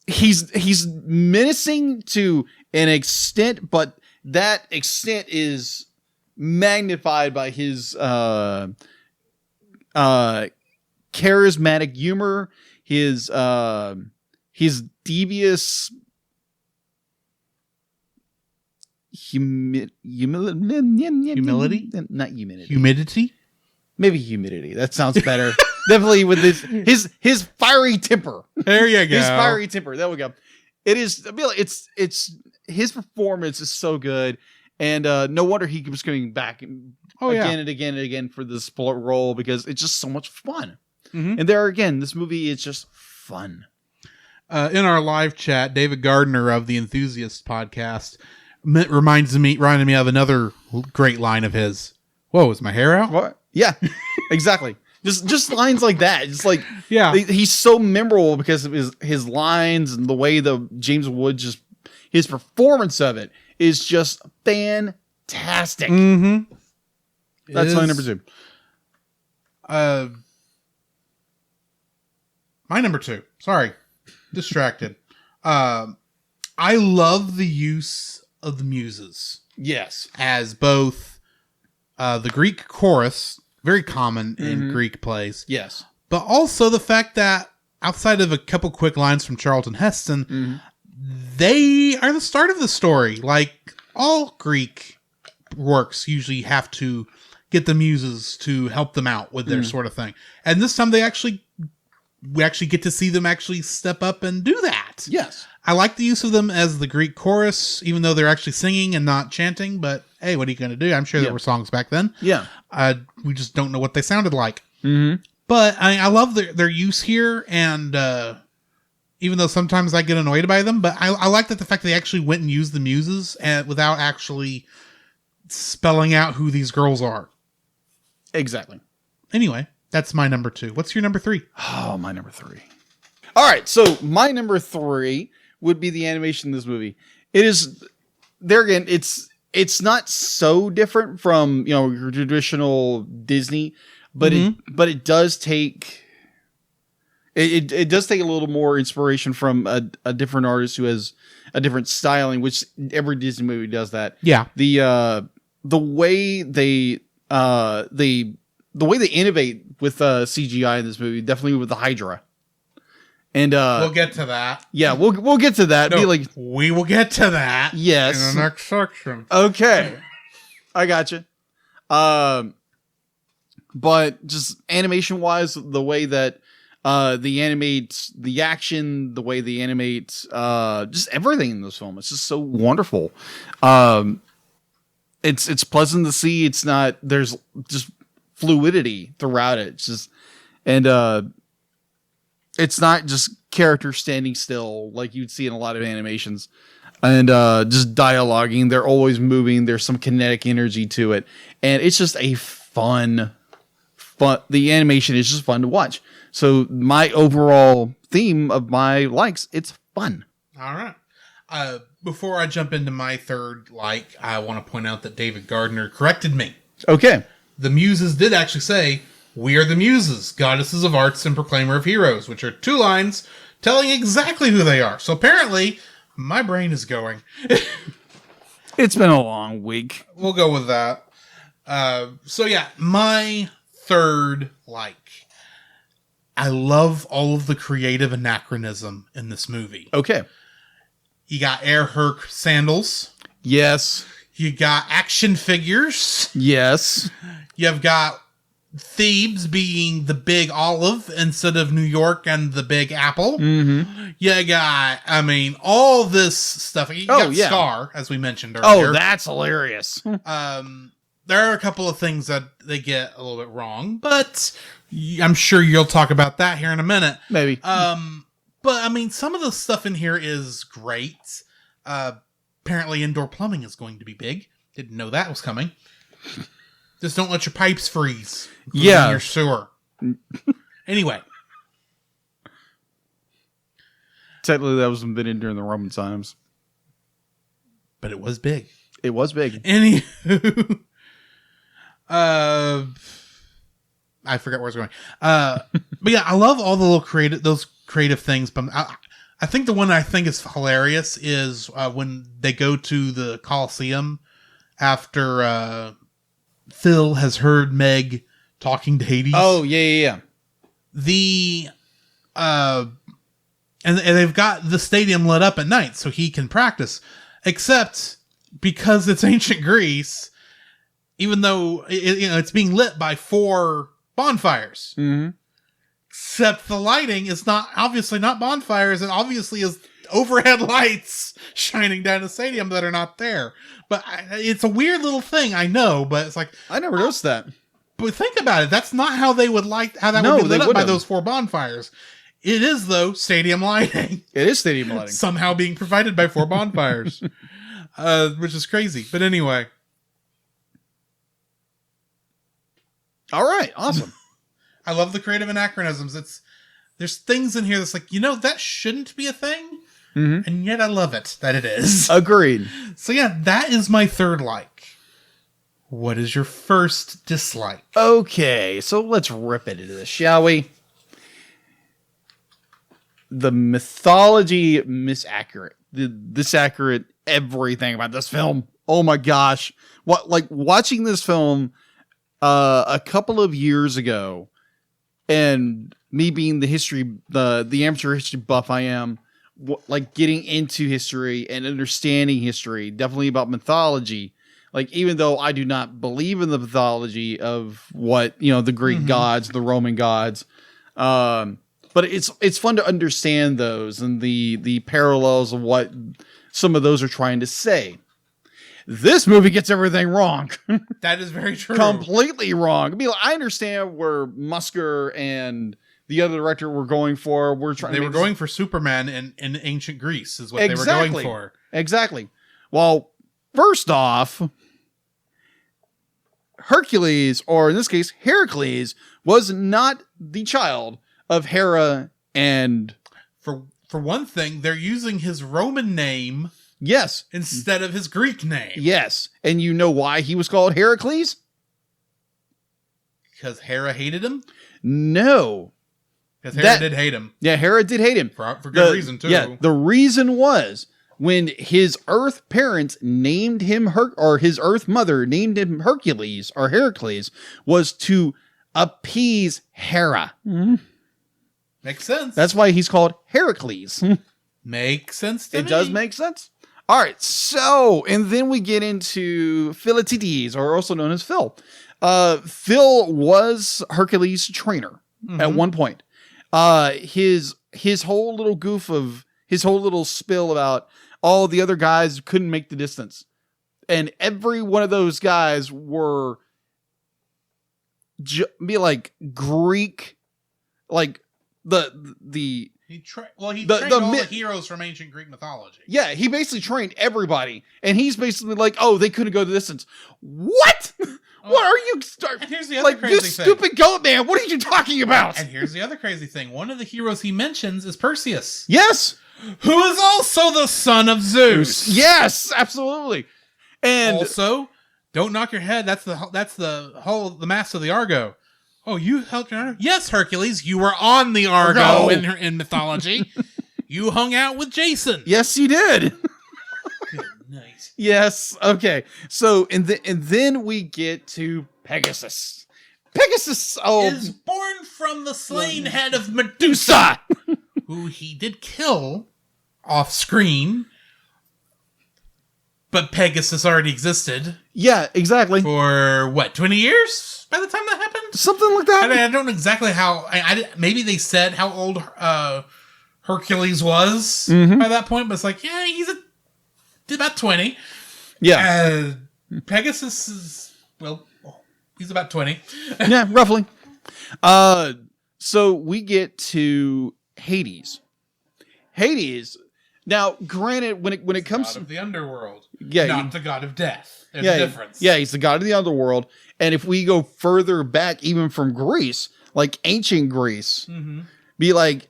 he's menacing to an extent, but that extent is magnified by his charismatic humor, his devious humility? Not humidity. Humidity? Maybe humidity. That sounds better. Definitely with his fiery temper. There you go. His fiery temper. There we go. It is. I feel like it's his performance is so good, and no wonder he keeps coming back again and again and again for this role because it's just so much fun. Mm-hmm. And there again, this movie is just fun. In our live chat, David Gardner of the Enthusiast podcast reminded me of another great line of his. Whoa, is my hair out? What? Yeah, exactly. Just lines like that. Just like he's so memorable because of his lines and the way the James Woods his performance of it is just fantastic. Mm-hmm. That's my number 2. My number 2. Sorry, distracted. I love the use of the muses. Yes, as both the Greek chorus, very common in Greek plays. Yes. But also the fact that outside of a couple quick lines from Charlton Heston, they are the start of the story. Like all Greek works usually have to get the muses to help them out with their sort of thing. And this time we actually get to see them actually step up and do that. Yes. I like the use of them as the Greek chorus, even though they're actually singing and not chanting. But hey, what are you going to do? I'm sure there were songs back then. Yeah. We just don't know what they sounded like. Mm-hmm. But I love their use here. And even though sometimes I get annoyed by them, but I like that the fact that they actually went and used the muses without actually spelling out who these girls are. Exactly. Anyway, that's my number 2. What's your number 3? Oh, my number 3. All right. So my number 3 would be the animation in this movie. It is there again. It's not so different from your traditional Disney, but it does take it does take a little more inspiration from a different artist who has a different styling, which every Disney movie does that. Yeah. The way they innovate with CGI in this movie, definitely with the Hydra. And we'll get to that. Yeah, we'll get to that. No, we will get to that. Yes. In the next section. Okay. I gotcha. But just animation wise, the way that they animate the action, the way they animate just everything in this film, it's just so wonderful. It's pleasant to see. It's not, there's just fluidity throughout it. It's just, and it's not just characters standing still like you'd see in a lot of animations, and just dialoguing. They're always moving. There's some kinetic energy to it, and it's just a fun. The animation is just fun to watch. So my overall theme of my likes, it's fun. All right. Before I jump into my third like, I want to point out that David Gardner corrected me. Okay. The Muses did actually say, "We are the Muses, goddesses of arts and proclaimer of heroes," which are 2 lines telling exactly who they are. So apparently, my brain is going. It's been a long week. We'll go with that. So yeah, my third like. I love all of the creative anachronism in this movie. Okay. You got Air Herc sandals. Yes. You got action figures. Yes. You've got Thebes being the big olive instead of New York and the big apple. Mm-hmm. You got, all this stuff. You got Scar, as we mentioned earlier. Oh, that's hilarious. There are a couple of things that they get a little bit wrong, but I'm sure you'll talk about that here in a minute. Maybe. But, some of the stuff in here is great. Apparently indoor plumbing is going to be big. Didn't know that was coming. Just don't let your pipes freeze. Yeah. In your sewer. Anyway. Technically, that was invented during the Roman times. But it was big. It was big. Anywho. I forgot where I was going. But yeah, I love all the little those creative things. But I think the one I think is hilarious is when they go to the Colosseum after Phil has heard Meg talking to Hades. Oh, yeah. And they've got the stadium lit up at night so he can practice. Except because it's ancient Greece, even though it's being lit by 4 bonfires. Mm-hmm. Except the lighting is obviously not bonfires. It obviously is overhead lights shining down the stadium that are not there. But it's a weird little thing, I know. But it's like, I never noticed that. But think about it. That's not how they would would be lit up by those 4 bonfires. It is, though, stadium lighting. It is stadium lighting. Somehow being provided by 4 bonfires. Which is crazy. But anyway. All right. Awesome. I love the creative anachronisms. There's things in here that's like, that shouldn't be a thing. Mm-hmm. And yet I love it that it is. Agreed. So yeah, that is my third like. What is your first dislike? Okay, so let's rip it into this, shall we? The mythology misaccurate. Disaccurate everything about this film. Oh my gosh. Watching this film a couple of years ago, and me being the amateur history buff I am, getting into history and understanding history, definitely about mythology. Even though I do not believe in the mythology of what, the Greek gods, the Roman gods, but it's fun to understand those and the parallels of what some of those are trying to say. This movie gets everything wrong. That is very true. Completely wrong. I understand where Musker and the other director were going for. They were going for Superman in ancient Greece is what they were going for. Exactly. Well, first off, Hercules, or in this case, Hercules, was not the child of Hera and... For one thing, they're using his Roman name... Yes. Instead of his Greek name. Yes. And you know why he was called Heracles? Because Hera hated him? No. Because Hera did hate him. Yeah, Hera did hate him. For good reason, too. Yeah, the reason was when his Earth parents named him, or his Earth mother named him Hercules, or Heracles, was to appease Hera. Mm-hmm. Makes sense. That's why he's called Heracles. Makes sense to me. It does make sense. All right, so, and then we get into Philoctetes, or also known as Phil. Phil was Hercules' trainer at one point. His whole little his whole little spill about all the other guys couldn't make the distance. And every one of those guys were be like Greek, like the He trained all the the heroes from ancient Greek mythology. yeah, he basically trained everybody, and he's basically like, oh, they couldn't go the distance. What? What are you And here's the other like crazy this thing. stupid goat man? What are you talking about? And here's the other crazy thing. One of the heroes he mentions is Perseus, Yes, who is also the son of Zeus. yes, absolutely. And Also, don't knock your head. That's the mast of the Argo. Oh, you helped your Argo? Yes, Hercules, you were on the Argo in mythology. You hung out with Jason. yes, he did. Nice. Yes. Okay. So and then we get to Pegasus. Pegasus Is born from the slain head of Medusa, Medusa. who he did kill off screen. But Pegasus already existed Yeah, exactly. for what, 20 years by the time that happened? Something like that. I don't know exactly how. Maybe they said how old Hercules was by that point, but it's like, yeah, he's about 20. Yeah. Pegasus is, well, he's about 20. Yeah, roughly. So we get to Hades. Hades. Now, granted, when it comes God of the underworld, Yeah, not the god of death. There's yeah, a difference. Yeah, he's the god of the underworld. And if we go further back, even from Greece, like ancient Greece, be like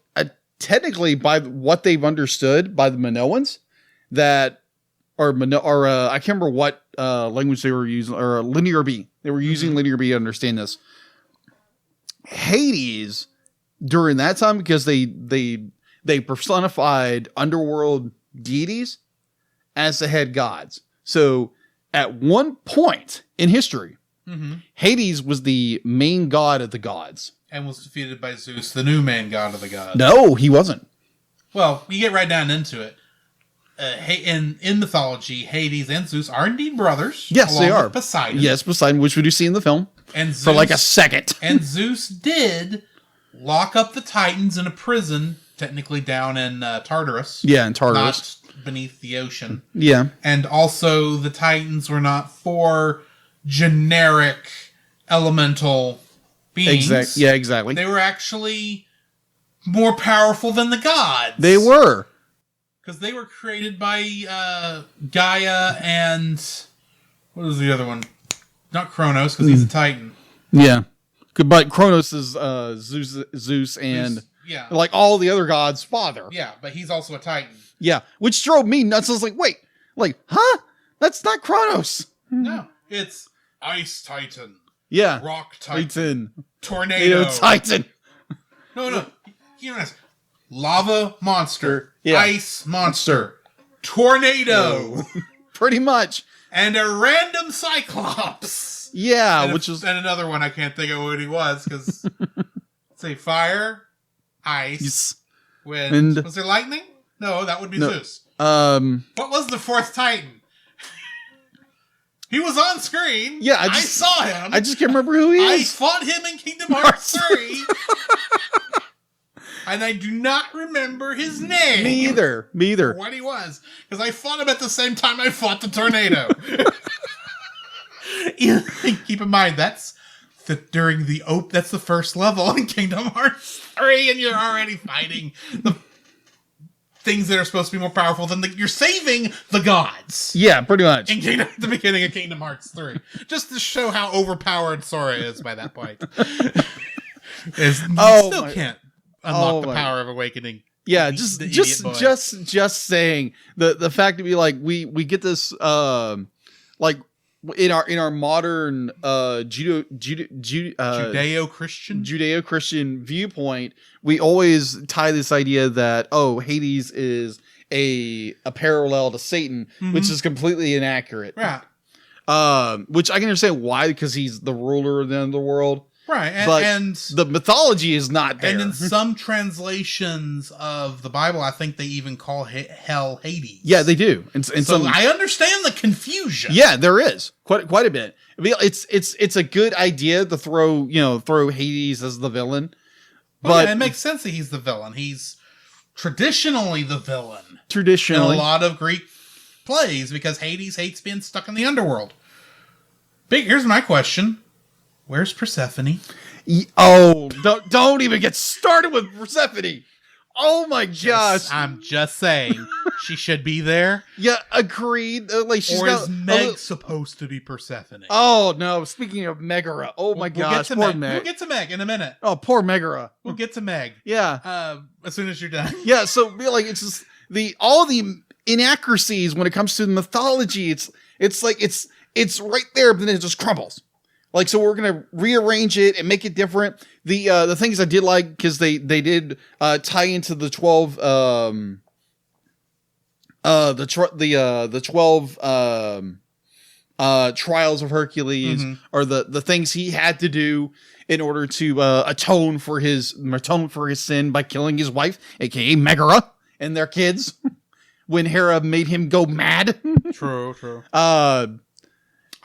technically by what they've understood by the Minoans, that I can't remember what language they were using, or Linear B. They were using Linear B to understand this. Hades during that time, because they personified underworld deities as the head gods. So at one point in history, Hades was the main god of the gods. And was defeated by Zeus, the new man god of the gods. No, he wasn't. Well, you get right down into it. In mythology, Hades and Zeus are indeed brothers. Yes, they along are. with Poseidon. Yes, Poseidon, which we do see in the film And Zeus, for like a second. And Zeus did lock up the Titans in a prison, technically down in Tartarus. Yeah, in Tartarus. Not beneath the ocean. Yeah. And also, the Titans were not for generic elemental beings. Yeah, exactly. They were actually more powerful than the gods. They were. Because they were created by Gaia and... What was the other one? Not Kronos, because he's a Titan. Yeah. But Kronos is Zeus and Yeah. like all the other gods' father. Yeah, but he's also a Titan. Yeah. Which drove me nuts. I was like, wait, like, huh? That's not Kronos. No, it's Ice Titan, Yeah. Rock Titan, Titan. Tornado. Titan. No. You know this. Lava Monster. Yeah. Ice Monster. Tornado. Pretty much. And a random Cyclops. Yeah, And which is and another one I can't think of what he was, because say fire, ice, wind. Was there lightning? No, that would be Zeus. What was the fourth Titan? He was on screen. Yeah, I saw him. I just can't remember who he I is. fought him in Kingdom Hearts 3. And I do not remember his name. Me either. What he was. Because I fought him at the same time I fought the tornado. Keep in mind, that's the first level in Kingdom Hearts 3, and you're already fighting the things that are supposed to be more powerful than you're saving the gods. Yeah, pretty much. At the beginning of Kingdom Hearts 3. Just to show how overpowered Sora is by that point. Can't unlock the power of awakening. Yeah, The just saying the fact to be like we get this like in our modern Judeo-Christian viewpoint, we always tie this idea that Hades is a parallel to Satan, which is completely inaccurate. Right. Which I can understand why, because he's the ruler of the underworld. Right, And the mythology is not there. And in some translations of the Bible, I think they even call hell Hades. Yeah, they do. And so I understand the confusion. Yeah, there is quite a bit. I mean, it's a good idea to throw Hades as the villain, but it makes sense that he's the villain. He's traditionally the villain. Traditionally, in a lot of Greek plays, because Hades hates being stuck in the underworld. Here's my question. Where's Persephone? Oh, don't even get started with Persephone. Oh my gosh. I'm just saying she should be there. Yeah, agreed. Like she's Or got is Meg supposed to be Persephone? Oh no! Speaking of Megara, oh my gosh, poor Meg. We'll get to Meg in a minute. Oh, poor Megara. We'll get to Meg. Yeah. As soon as you're done. Yeah. So like it's just all the inaccuracies when it comes to the mythology. It's like it's right there, but then it just crumbles. Like, so we're gonna rearrange it and make it different. The things I did like, because they did tie into the 12 trials of Hercules, or the things he had to do in order to atone for his sin by killing his wife, aka Megara, and their kids when Hera made him go mad. True.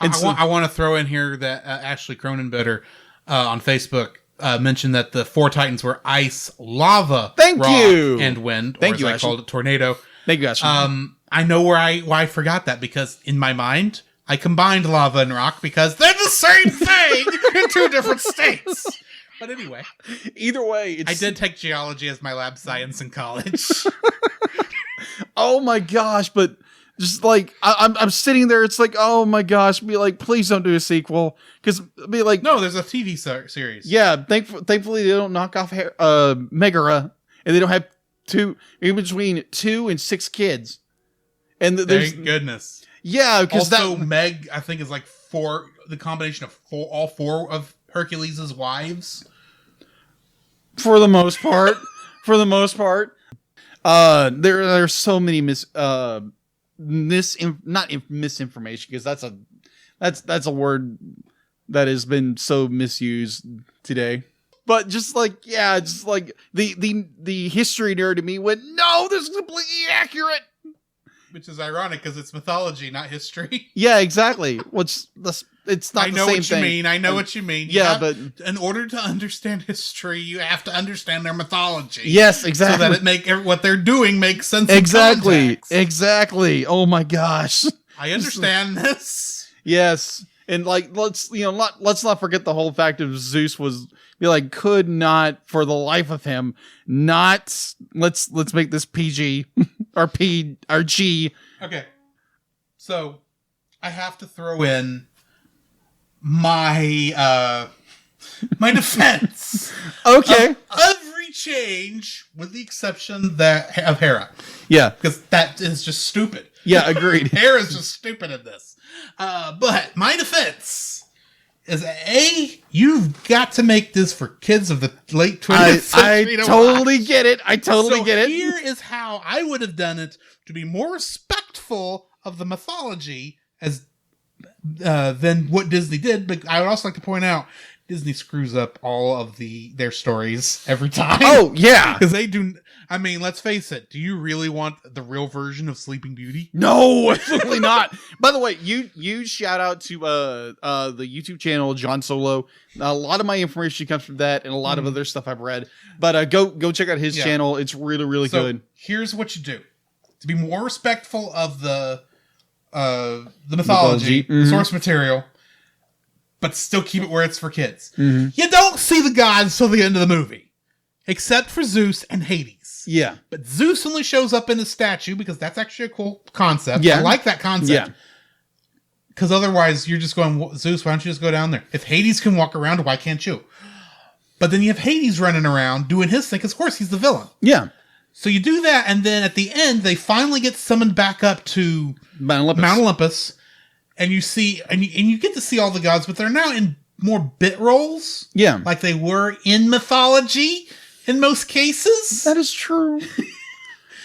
I I want to throw in here that Ashley Cronenbitter on Facebook mentioned that the 4 Titans were ice, lava, Thank rock, you. and wind. Thank or as you, I Ashley. called it, tornado. Thank you, Ashley. I know why I forgot that, because in my mind I combined lava and rock because they're the same thing in 2 different states. But anyway, Either way, I did take geology as my lab science in college. Oh my gosh! But just like I'm sitting there, it's like, oh my gosh! Be like, please don't do a sequel, because be like, No, there's a TV series. yeah. Thankfully, they don't knock off Megara, and they don't have in between 2 and 6 kids. And there's Thank goodness. yeah, because Also, Meg, I think, is like 4. The combination of all 4 of Hercules' wives. for the most part, there's so many misinformation, because that's a word that has been so misused today. But just like the history nerd to me went, no, this is completely inaccurate. Which is ironic because it's mythology, not history. Yeah, exactly. It's not I the know same what you thing. mean. I know what you mean. Yeah, but in order to understand history, you have to understand their mythology. yes, exactly. So that what they're doing makes sense. Exactly. Oh my gosh. I understand this. Yes. And like, let's not forget the whole fact of Zeus could not for the life of him let's make this PG or G. Okay. So I have to throw in my defense. Okay. Of every change, with the exception of Hera. Yeah. Because that is just stupid. Yeah, agreed. Hera's just stupid in this. But my defense is you've got to make this for kids of the late 20th century. I totally get it. I totally get it. Here is how I would have done it to be more respectful of the mythology than what Disney did. But I would also like to point out Disney screws up all of their stories every time. Oh, yeah. Because they do. I mean, let's face it. Do you really want the real version of Sleeping Beauty? No, absolutely not. By the way, you shout out to the YouTube channel John Solo. A lot of my information comes from that, and a lot of other stuff I've read. But go check out his channel. It's really, really good. Here's what you do to be more respectful of the mythology, the source material, but still keep it where it's for kids. You don't see the gods till the end of the movie, except for Zeus and Hades. Yeah. But Zeus only shows up in a statue because that's actually a cool concept. Yeah. I like that concept. Yeah. Because otherwise you're just going, Zeus, why don't you just go down there? If Hades can walk around, why can't you? But then you have Hades running around doing his thing, because of course he's the villain. Yeah. So you do that, and then at the end, they finally get summoned back up to Mount Olympus, and you see, and you get to see all the gods, but they're now in more bit roles. Yeah. Like they were in mythology in most cases. That is true.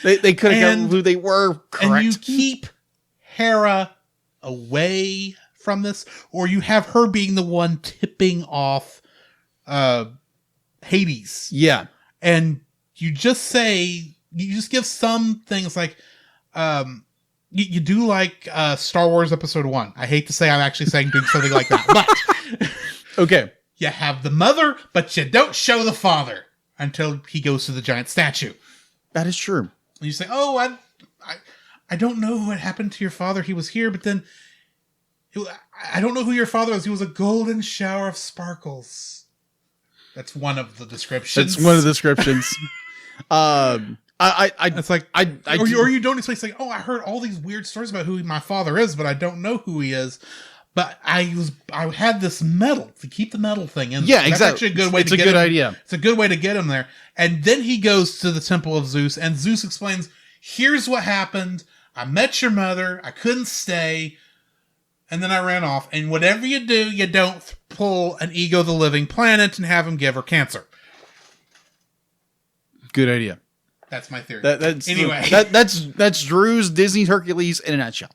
they could have gotten who they were, correct. And you keep Hera away from this, or you have her being the one tipping off Hades. Yeah. And you just give some things like, you do like Star Wars Episode 1. I hate to say I'm actually saying doing something like that, but okay. You have the mother, but you don't show the father until he goes to the giant statue. That is true. And you say, oh, I don't know what happened to your father. He was here, but then I don't know who your father was. He was a golden shower of sparkles. That's one of the descriptions. That's one of the descriptions. It's like, or you don't explain. It's like, oh, I heard all these weird stories about who my father is, but I don't know who he is. But I had this medal to keep the medal thing in. Yeah, That's exactly. actually a good way it's to a get good him. idea. It's a good way to get him there. And then he goes to the temple of Zeus, and Zeus explains, here's what happened. I met your mother. I couldn't stay. And then I ran off. And whatever you do, you don't pull an Ego the Living Planet and have him give her cancer. Good idea. That's my theory. Anyway, that's Drew's Disney Hercules in a nutshell.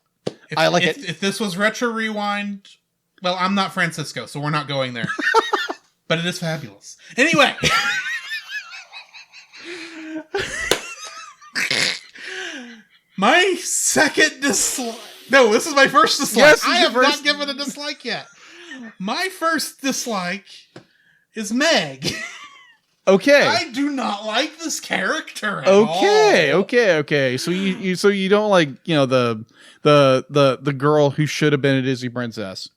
I like it. If this was Retro Rewind, well, I'm not Francisco, so we're not going there. But it is fabulous. Anyway. My second dislike. No, this is my first dislike. Yes, I have not given a dislike yet. My first dislike is Meg. Okay. I do not like this character at all. Okay. So you don't like, the girl who should have been a Disney princess.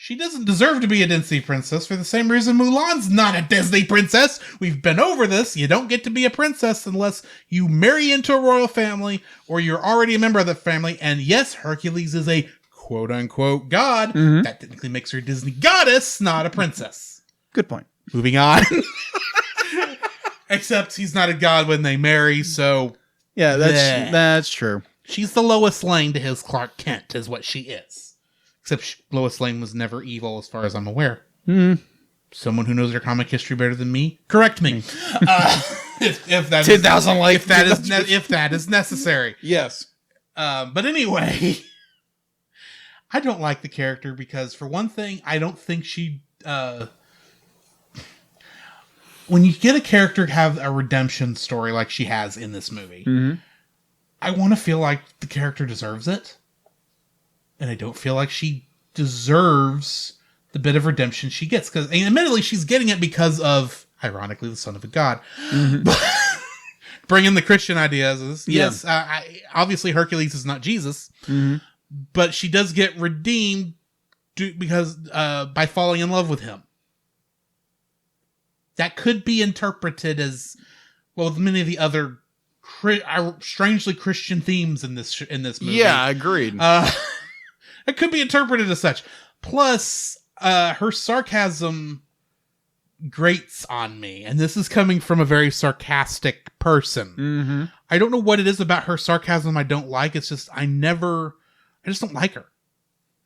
She doesn't deserve to be a Disney princess for the same reason Mulan's not a Disney princess. We've been over this. You don't get to be a princess unless you marry into a royal family or you're already a member of the family. And yes, Hercules is a quote-unquote god. Mm-hmm. That technically makes her a Disney goddess, not a princess. Good point. Moving on. Except he's not a god when they marry, so... Yeah, that's true. She's the Lois Lane to his Clark Kent, is what she is. Except Lois Lane was never evil, as far as I'm aware. Someone who knows their comic history better than me, correct me. If that 10,000 if that is necessary. Yes. But anyway, I don't like the character because, for one thing, I don't think she. When you get a character to have a redemption story like she has in this movie, I want to feel like the character deserves it. And I don't feel like she deserves the bit of redemption she gets. Because, admittedly, she's getting it because of, ironically, the son of a god. But bringing the Christian ideas. Yes, obviously Hercules is not Jesus. But she does get redeemed because by falling in love with him. That could be interpreted as, well, with many of the other strangely Christian themes in this movie. Yeah, agreed. It could be interpreted as such. Plus, her sarcasm grates on me. And this is coming from a very sarcastic person. I don't know what it is about her sarcasm I don't like. It's just, I just don't like her.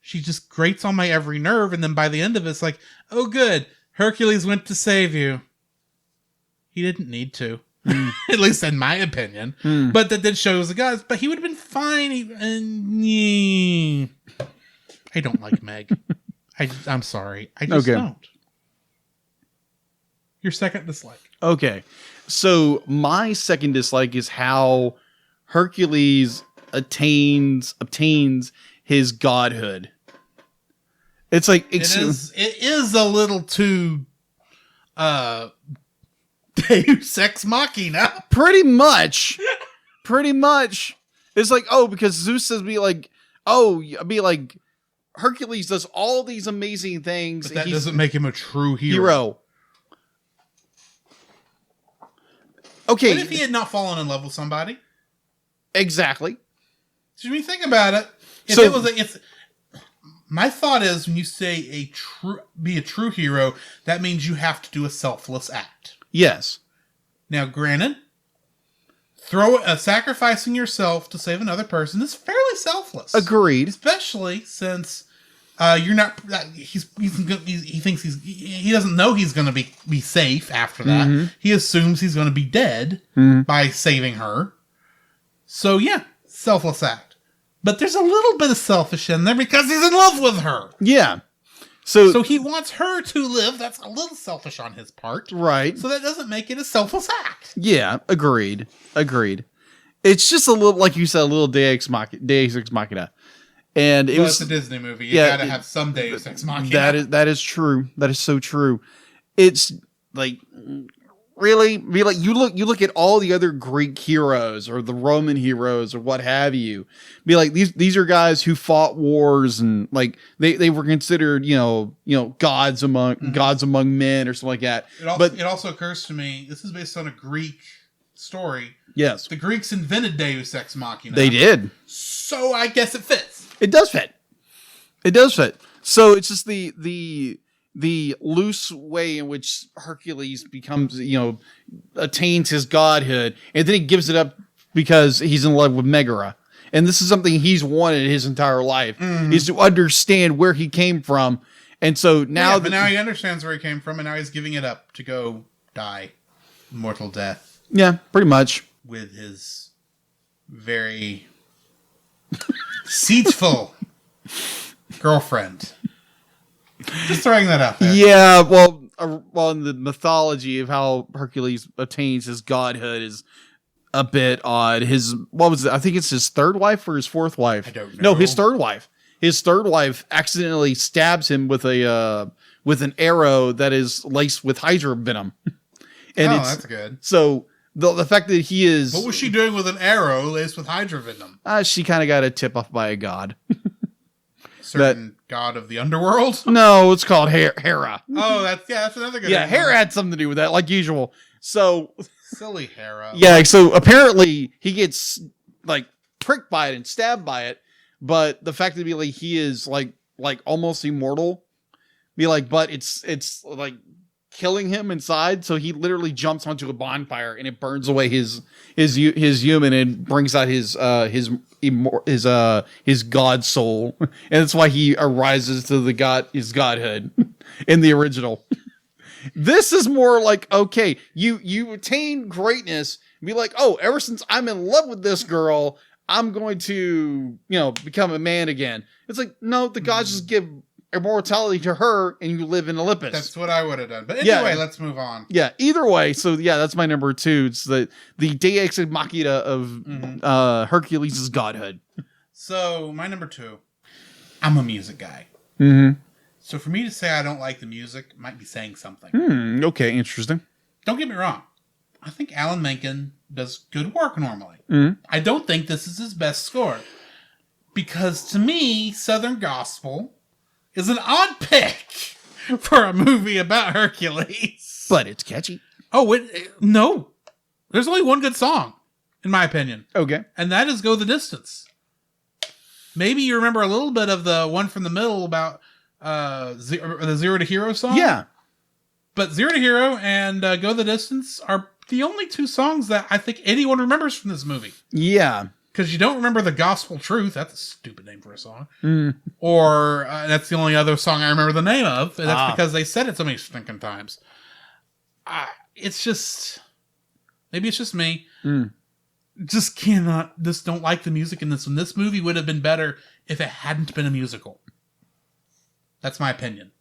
She just grates on my every nerve. And then by the end of it, it's like, oh, good. Hercules went to save you. He didn't need to. At least in my opinion. But that did show as a god. But he would have been fine. I don't like Meg. I'm sorry. I just don't. Your second dislike. Okay. So my second dislike is how Hercules obtains his godhood. It's like it is a little too Deus Ex Machina. Pretty much. It's like, oh, because Zeus says Hercules does all these amazing things. But that doesn't make him a true hero. Okay. What if he had not fallen in love with somebody? Exactly. So when you think about it, my thought is, when you say be a true hero, that means you have to do a selfless act. Yes. Now, granted, sacrificing yourself to save another person is fairly selfless. Agreed. Especially since you're not. He thinks he doesn't know he's going to be safe after that. He assumes he's going to be dead by saving her. So yeah, selfless act. But there's a little bit of selfish in there because he's in love with her. Yeah. So he wants her to live. That's a little selfish on his part. Right. So that doesn't make it a selfless act. Yeah, agreed. It's just a little, like you said, a little Deus Ex Machina. And it's a Disney movie. You gotta have some Deus Ex Machina. That is true. That is so true. It's like, Really? Be like, you look at all the other Greek heroes or the Roman heroes or what have you. Be like, these are guys who fought wars and like they were considered, gods among men or something like that. It also occurs to me, this is based on a Greek story. Yes. The Greeks invented Deus Ex Machina. They did. So I guess it fits. It does fit. It does fit. So it's just the loose way in which Hercules becomes, attains his godhood, and then he gives it up because he's in love with Megara. And this is something he's wanted his entire life, is to understand where he came from. And so now... but now he understands where he came from, and now he's giving it up to go die mortal death. Yeah, pretty much. With his very deceitful girlfriend. Just throwing that out there. Yeah, well, in the mythology of how Hercules obtains his godhood is a bit odd. I think it's his third wife or his fourth wife? I don't know. No, his third wife. His third wife accidentally stabs him with an arrow that is laced with Hydra venom. And that's good. So the fact that he is... What was she doing with an arrow laced with Hydra venom? She kind of got a tip off by a god. Certain god of the underworld? No, it's called Hera. Oh, that's another good. Yeah, Hera had something to do with that, like usual. So silly Hera. Yeah, so apparently he gets like pricked by it and stabbed by it, but the fact that he is like almost immortal, but it's like killing him inside, so he literally jumps onto a bonfire and it burns away his human and brings out his god soul, and that's why he arises to his godhood in the original. This is more like, okay, you attain greatness, be like, oh, ever since I'm in love with this girl, I'm going to become a man again. It's like, no, the gods just give immortality to her and you live in Olympus. That's what I would have done. But anyway, let's move on. Yeah, either way. So yeah, that's my number 2. It's the Deus Ex Machina of Hercules' godhood. So my number 2, I'm a music guy. Mm-hmm. So for me to say I don't like the music might be saying something. Okay, interesting. Don't get me wrong. I think Alan Menken does good work normally. Mm-hmm. I don't think this is his best score. Because to me, Southern Gospel is an odd pick for a movie about Hercules. But it's catchy. Oh, no. There's only one good song, in my opinion. Okay. And that is Go the Distance. Maybe you remember a little bit of the one from the middle about the Zero to Hero song. Yeah. But Zero to Hero and Go the Distance are the only 2 songs that I think anyone remembers from this movie. Yeah. Because you don't remember the Gospel Truth. That's a stupid name for a song. Or that's the only other song I remember the name of. And that's because they said it so many stinking times. It's just... Maybe it's just me. Just don't like the music in this one. This movie would have been better if it hadn't been a musical. That's my opinion.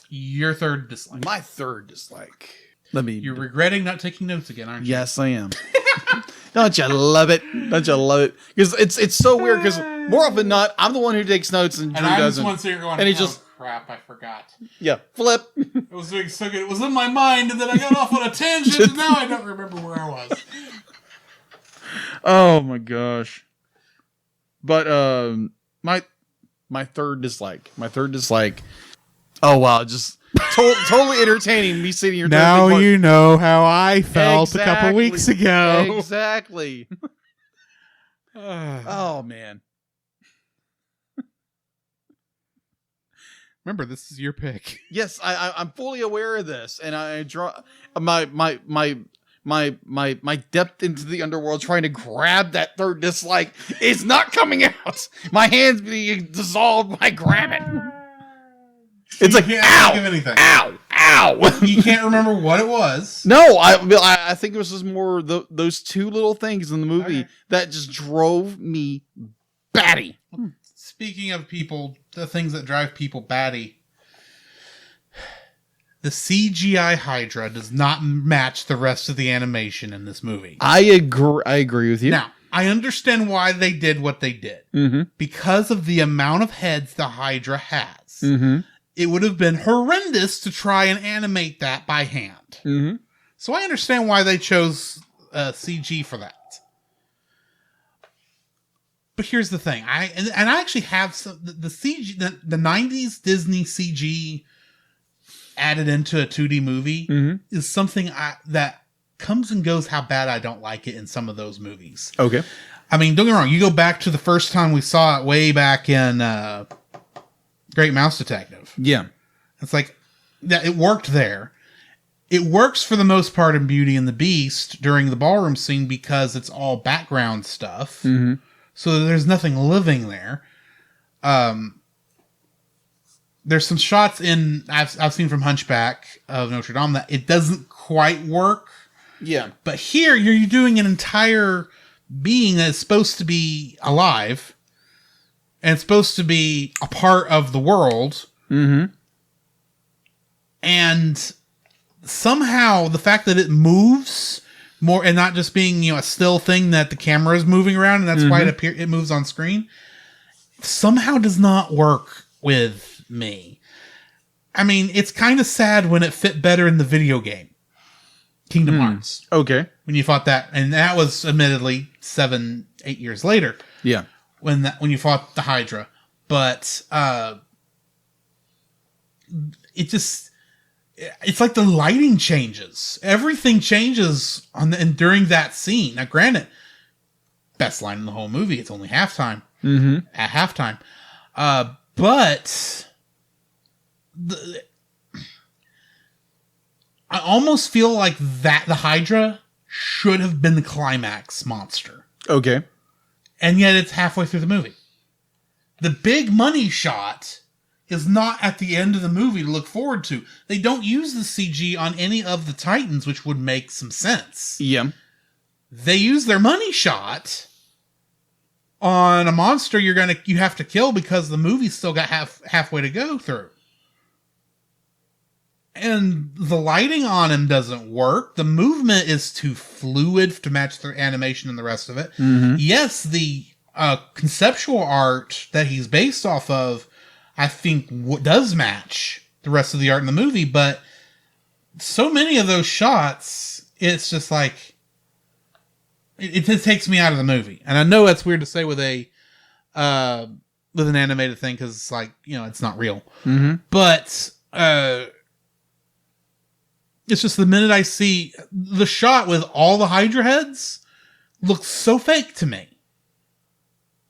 Your third dislike. My third dislike. You're regretting not taking notes again, aren't you? Yes, I am. Don't you love it? Don't you love it? Because it's so weird. Because more often than not, I'm the one who takes notes and Drew doesn't. I'm just one going, and he just crap, I forgot. Yeah, flip. It was doing so good. It was in my mind, and then I got off on a tangent, and now I don't remember where I was. Oh my gosh. But my third dislike. Oh wow, just totally entertaining me sitting here. Now you know how I felt a couple weeks ago. Exactly. Oh man. Remember, this is your pick. Yes, I'm fully aware of this, and I draw my depth into the underworld trying to grab that third dislike is not coming out. My hand's being dissolved when I grab it. It's like, ow, think of anything. Ow. You can't remember what it was. No, I think it was just more those 2 little things in the movie that just drove me batty. Speaking of people, the things that drive people batty, the CGI Hydra does not match the rest of the animation in this movie. I agree with you. Now, I understand why they did what they did. Mm-hmm. Because of the amount of heads the Hydra has. Mm-hmm. it would have been horrendous to try and animate that by hand. Mm-hmm. So I understand why they chose CG for that. But here's the thing. I actually have the CG, the 90s Disney CG added into a 2D movie is something that comes and goes how bad I don't like it in some of those movies. Okay. I mean, don't get me wrong. You go back to the first time we saw it way back in Great Mouse Detective. Yeah. It's like, yeah, it worked there. It works for the most part in Beauty and the Beast during the ballroom scene because it's all background stuff. Mm-hmm. So there's nothing living there. There's some shots I've seen from Hunchback of Notre Dame that it doesn't quite work. Yeah. But here you're doing an entire being that is supposed to be alive and it's supposed to be a part of the world. Mm-hmm. And somehow the fact that it moves more and not just being, a still thing that the camera is moving around and that's why it moves on screen somehow does not work with me. I mean, it's kind of sad when it fit better in the video game Kingdom Hearts. Okay. When you fought that, and that was admittedly 7-8 years later. Yeah. When you fought the Hydra. But it's like the lighting changes. Everything changes during that scene. Now, granted, best line in the whole movie. It's only halftime. Mm-hmm. At halftime, but I almost feel like that the Hydra should have been the climax monster. Okay. And yet it's halfway through the movie. The big money shot is not at the end of the movie to look forward to. They don't use the CG on any of the Titans, which would make some sense. Yeah. They use their money shot on a monster you have to kill because the movie's still got halfway to go through. And the lighting on him doesn't work. The movement is too fluid to match the animation and the rest of it. Mm-hmm. Yes, the conceptual art that he's based off of, I think, does match the rest of the art in the movie, but so many of those shots, it's just like, it just takes me out of the movie. And I know that's weird to say with an animated thing, because it's like, it's not real. Mm-hmm. But it's just the minute I see the shot with all the Hydra heads looks so fake to me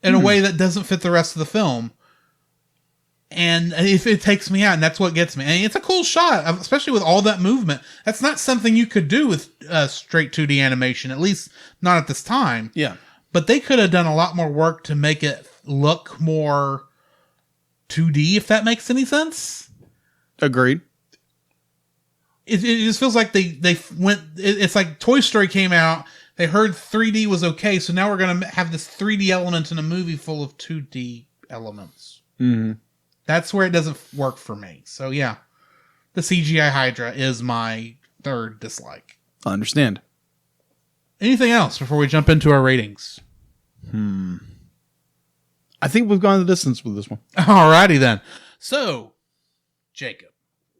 in a way that doesn't fit the rest of the film. And if it takes me out, and that's what gets me. And it's a cool shot, especially with all that movement. That's not something you could do with straight 2D animation, at least not at this time. Yeah. But they could have done a lot more work to make it look more 2D, if that makes any sense. Agreed. It just feels like they went... It's like Toy Story came out, they heard 3D was okay, so now we're going to have this 3D element in a movie full of 2D elements. Mm-hmm. That's where it doesn't work for me. So yeah, the CGI Hydra is my third dislike. I understand. Anything else before we jump into our ratings? I think we've gone the distance with this one. Alrighty then. So, Jacob,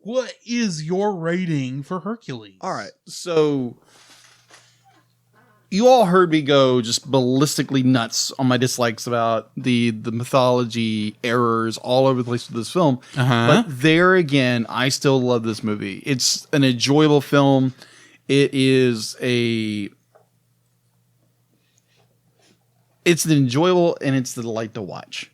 what is your rating for Hercules? All right. So you all heard me go just ballistically nuts on my dislikes about the mythology errors all over the place with this film. Uh-huh. But there again, I still love this movie. It's an enjoyable film. It's an enjoyable and it's the delight to watch.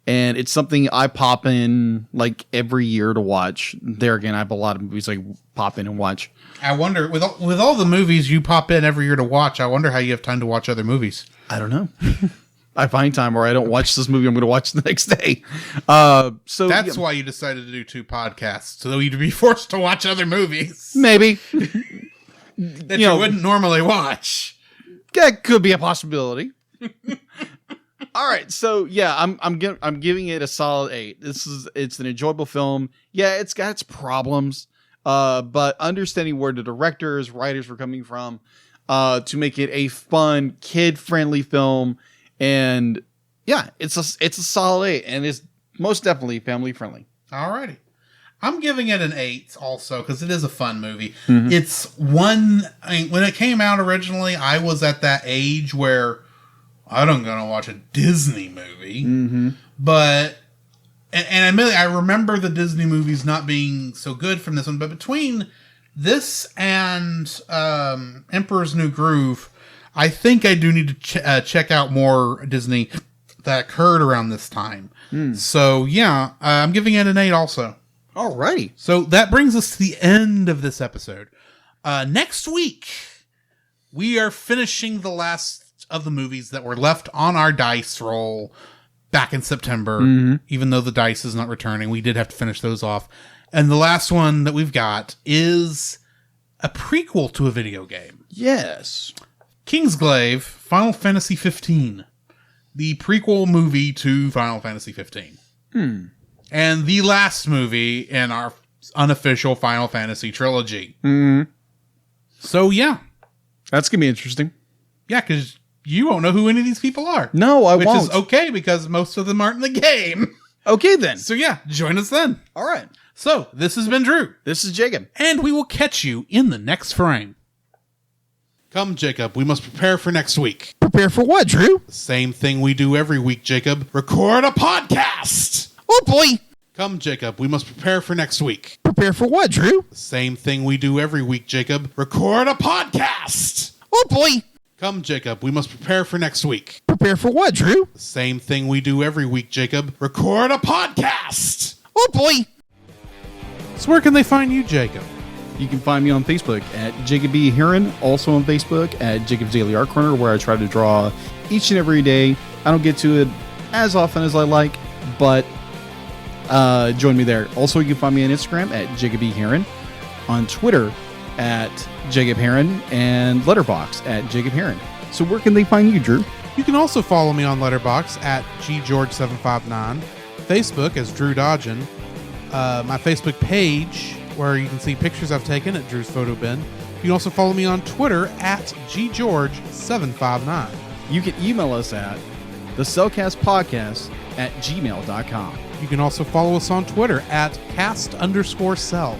And it's something I pop in like every year to watch. There again, I have a lot of movies I pop in and watch. I wonder, with all the movies you pop in every year to watch, I wonder how you have time to watch other movies. I don't know. I find time where I don't watch this movie, I'm going to watch the next day. So That's why you decided to do 2 podcasts, so you'd be forced to watch other movies maybe that you wouldn't normally watch. That could be a possibility. All right, so yeah, I'm giving it a solid 8. It's an enjoyable film. Yeah, it's got its problems, but understanding where the directors, writers were coming from, to make it a fun, kid-friendly film, and yeah, it's a solid 8, and it's most definitely family friendly. Alrighty. I'm giving it an 8 also because it is a fun movie. Mm-hmm. It's one. I mean, when it came out originally, I was at that age where I don't gonna watch a Disney movie, but and admittedly, I remember the Disney movies not being so good from this one. But between this and Emperor's New Groove, I think I do need to check out more Disney that occurred around this time. So yeah, I'm giving it an 8 also. Alrighty. So that brings us to the end of this episode. Next week, we are finishing the last of the movies that were left on our dice roll back in September. Even though the dice is not returning, we did have to finish those off. And the last one that we've got is a prequel to a video game. Yes. Kingsglaive, Final Fantasy 15. The prequel movie to Final Fantasy 15. And the last movie in our unofficial Final Fantasy trilogy. So, yeah. That's going to be interesting. Yeah, because you won't know who any of these people are. No, I won't. Which is okay, because most of them aren't in the game. Okay, then. So, yeah, join us then. All right. So, this has been Drew. This is Jacob. And we will catch you in the next frame. Come, Jacob, we must prepare for next week. Prepare for what, Drew? Same thing we do every week, Jacob. Record a podcast! Oh, boy. Come, Jacob, we must prepare for next week. Prepare for what, Drew? Same thing we do every week, Jacob. Record a podcast! Oh, boy. Come, Jacob, we must prepare for next week. Prepare for what, Drew? Same thing we do every week, Jacob. Record a podcast! Oh, boy. So where can they find you, Jacob? You can find me on Facebook at Jacob B. Heron, also on Facebook at Jacob's Daily Art Corner, where I try to draw each and every day. I don't get to it as often as I like, but join me there. Also, you can find me on Instagram at Jacob B. Heron, on Twitter at Jacob Heron, and Letterboxd at Jacob Heron. So where can they find you, Drew? You can also follow me on Letterboxd at ggeorge759, Facebook as Drew Dodgen, my Facebook page where you can see pictures I've taken at Drew's Photo Bin. You can also follow me on Twitter at ggeorge759. You can email us at thecellcastpodcast@gmail.com. You can also follow us on Twitter at cast_cell.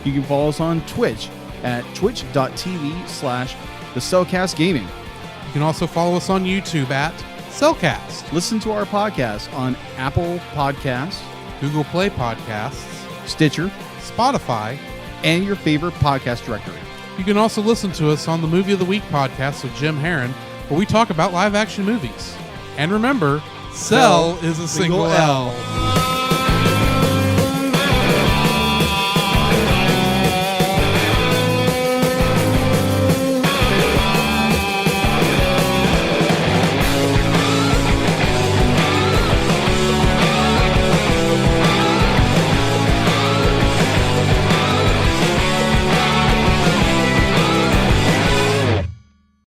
You can follow us on Twitch at twitch.tv/thecellcastgaming. You can also follow us on YouTube at Cellcast, Listen to our podcast on Apple Podcasts, Google Play Podcasts, Stitcher, Spotify, and your favorite podcast directory. You can also listen to us on the Movie of the Week podcast with Jim Heron, where we talk about live action movies. And remember, Cell is a single L.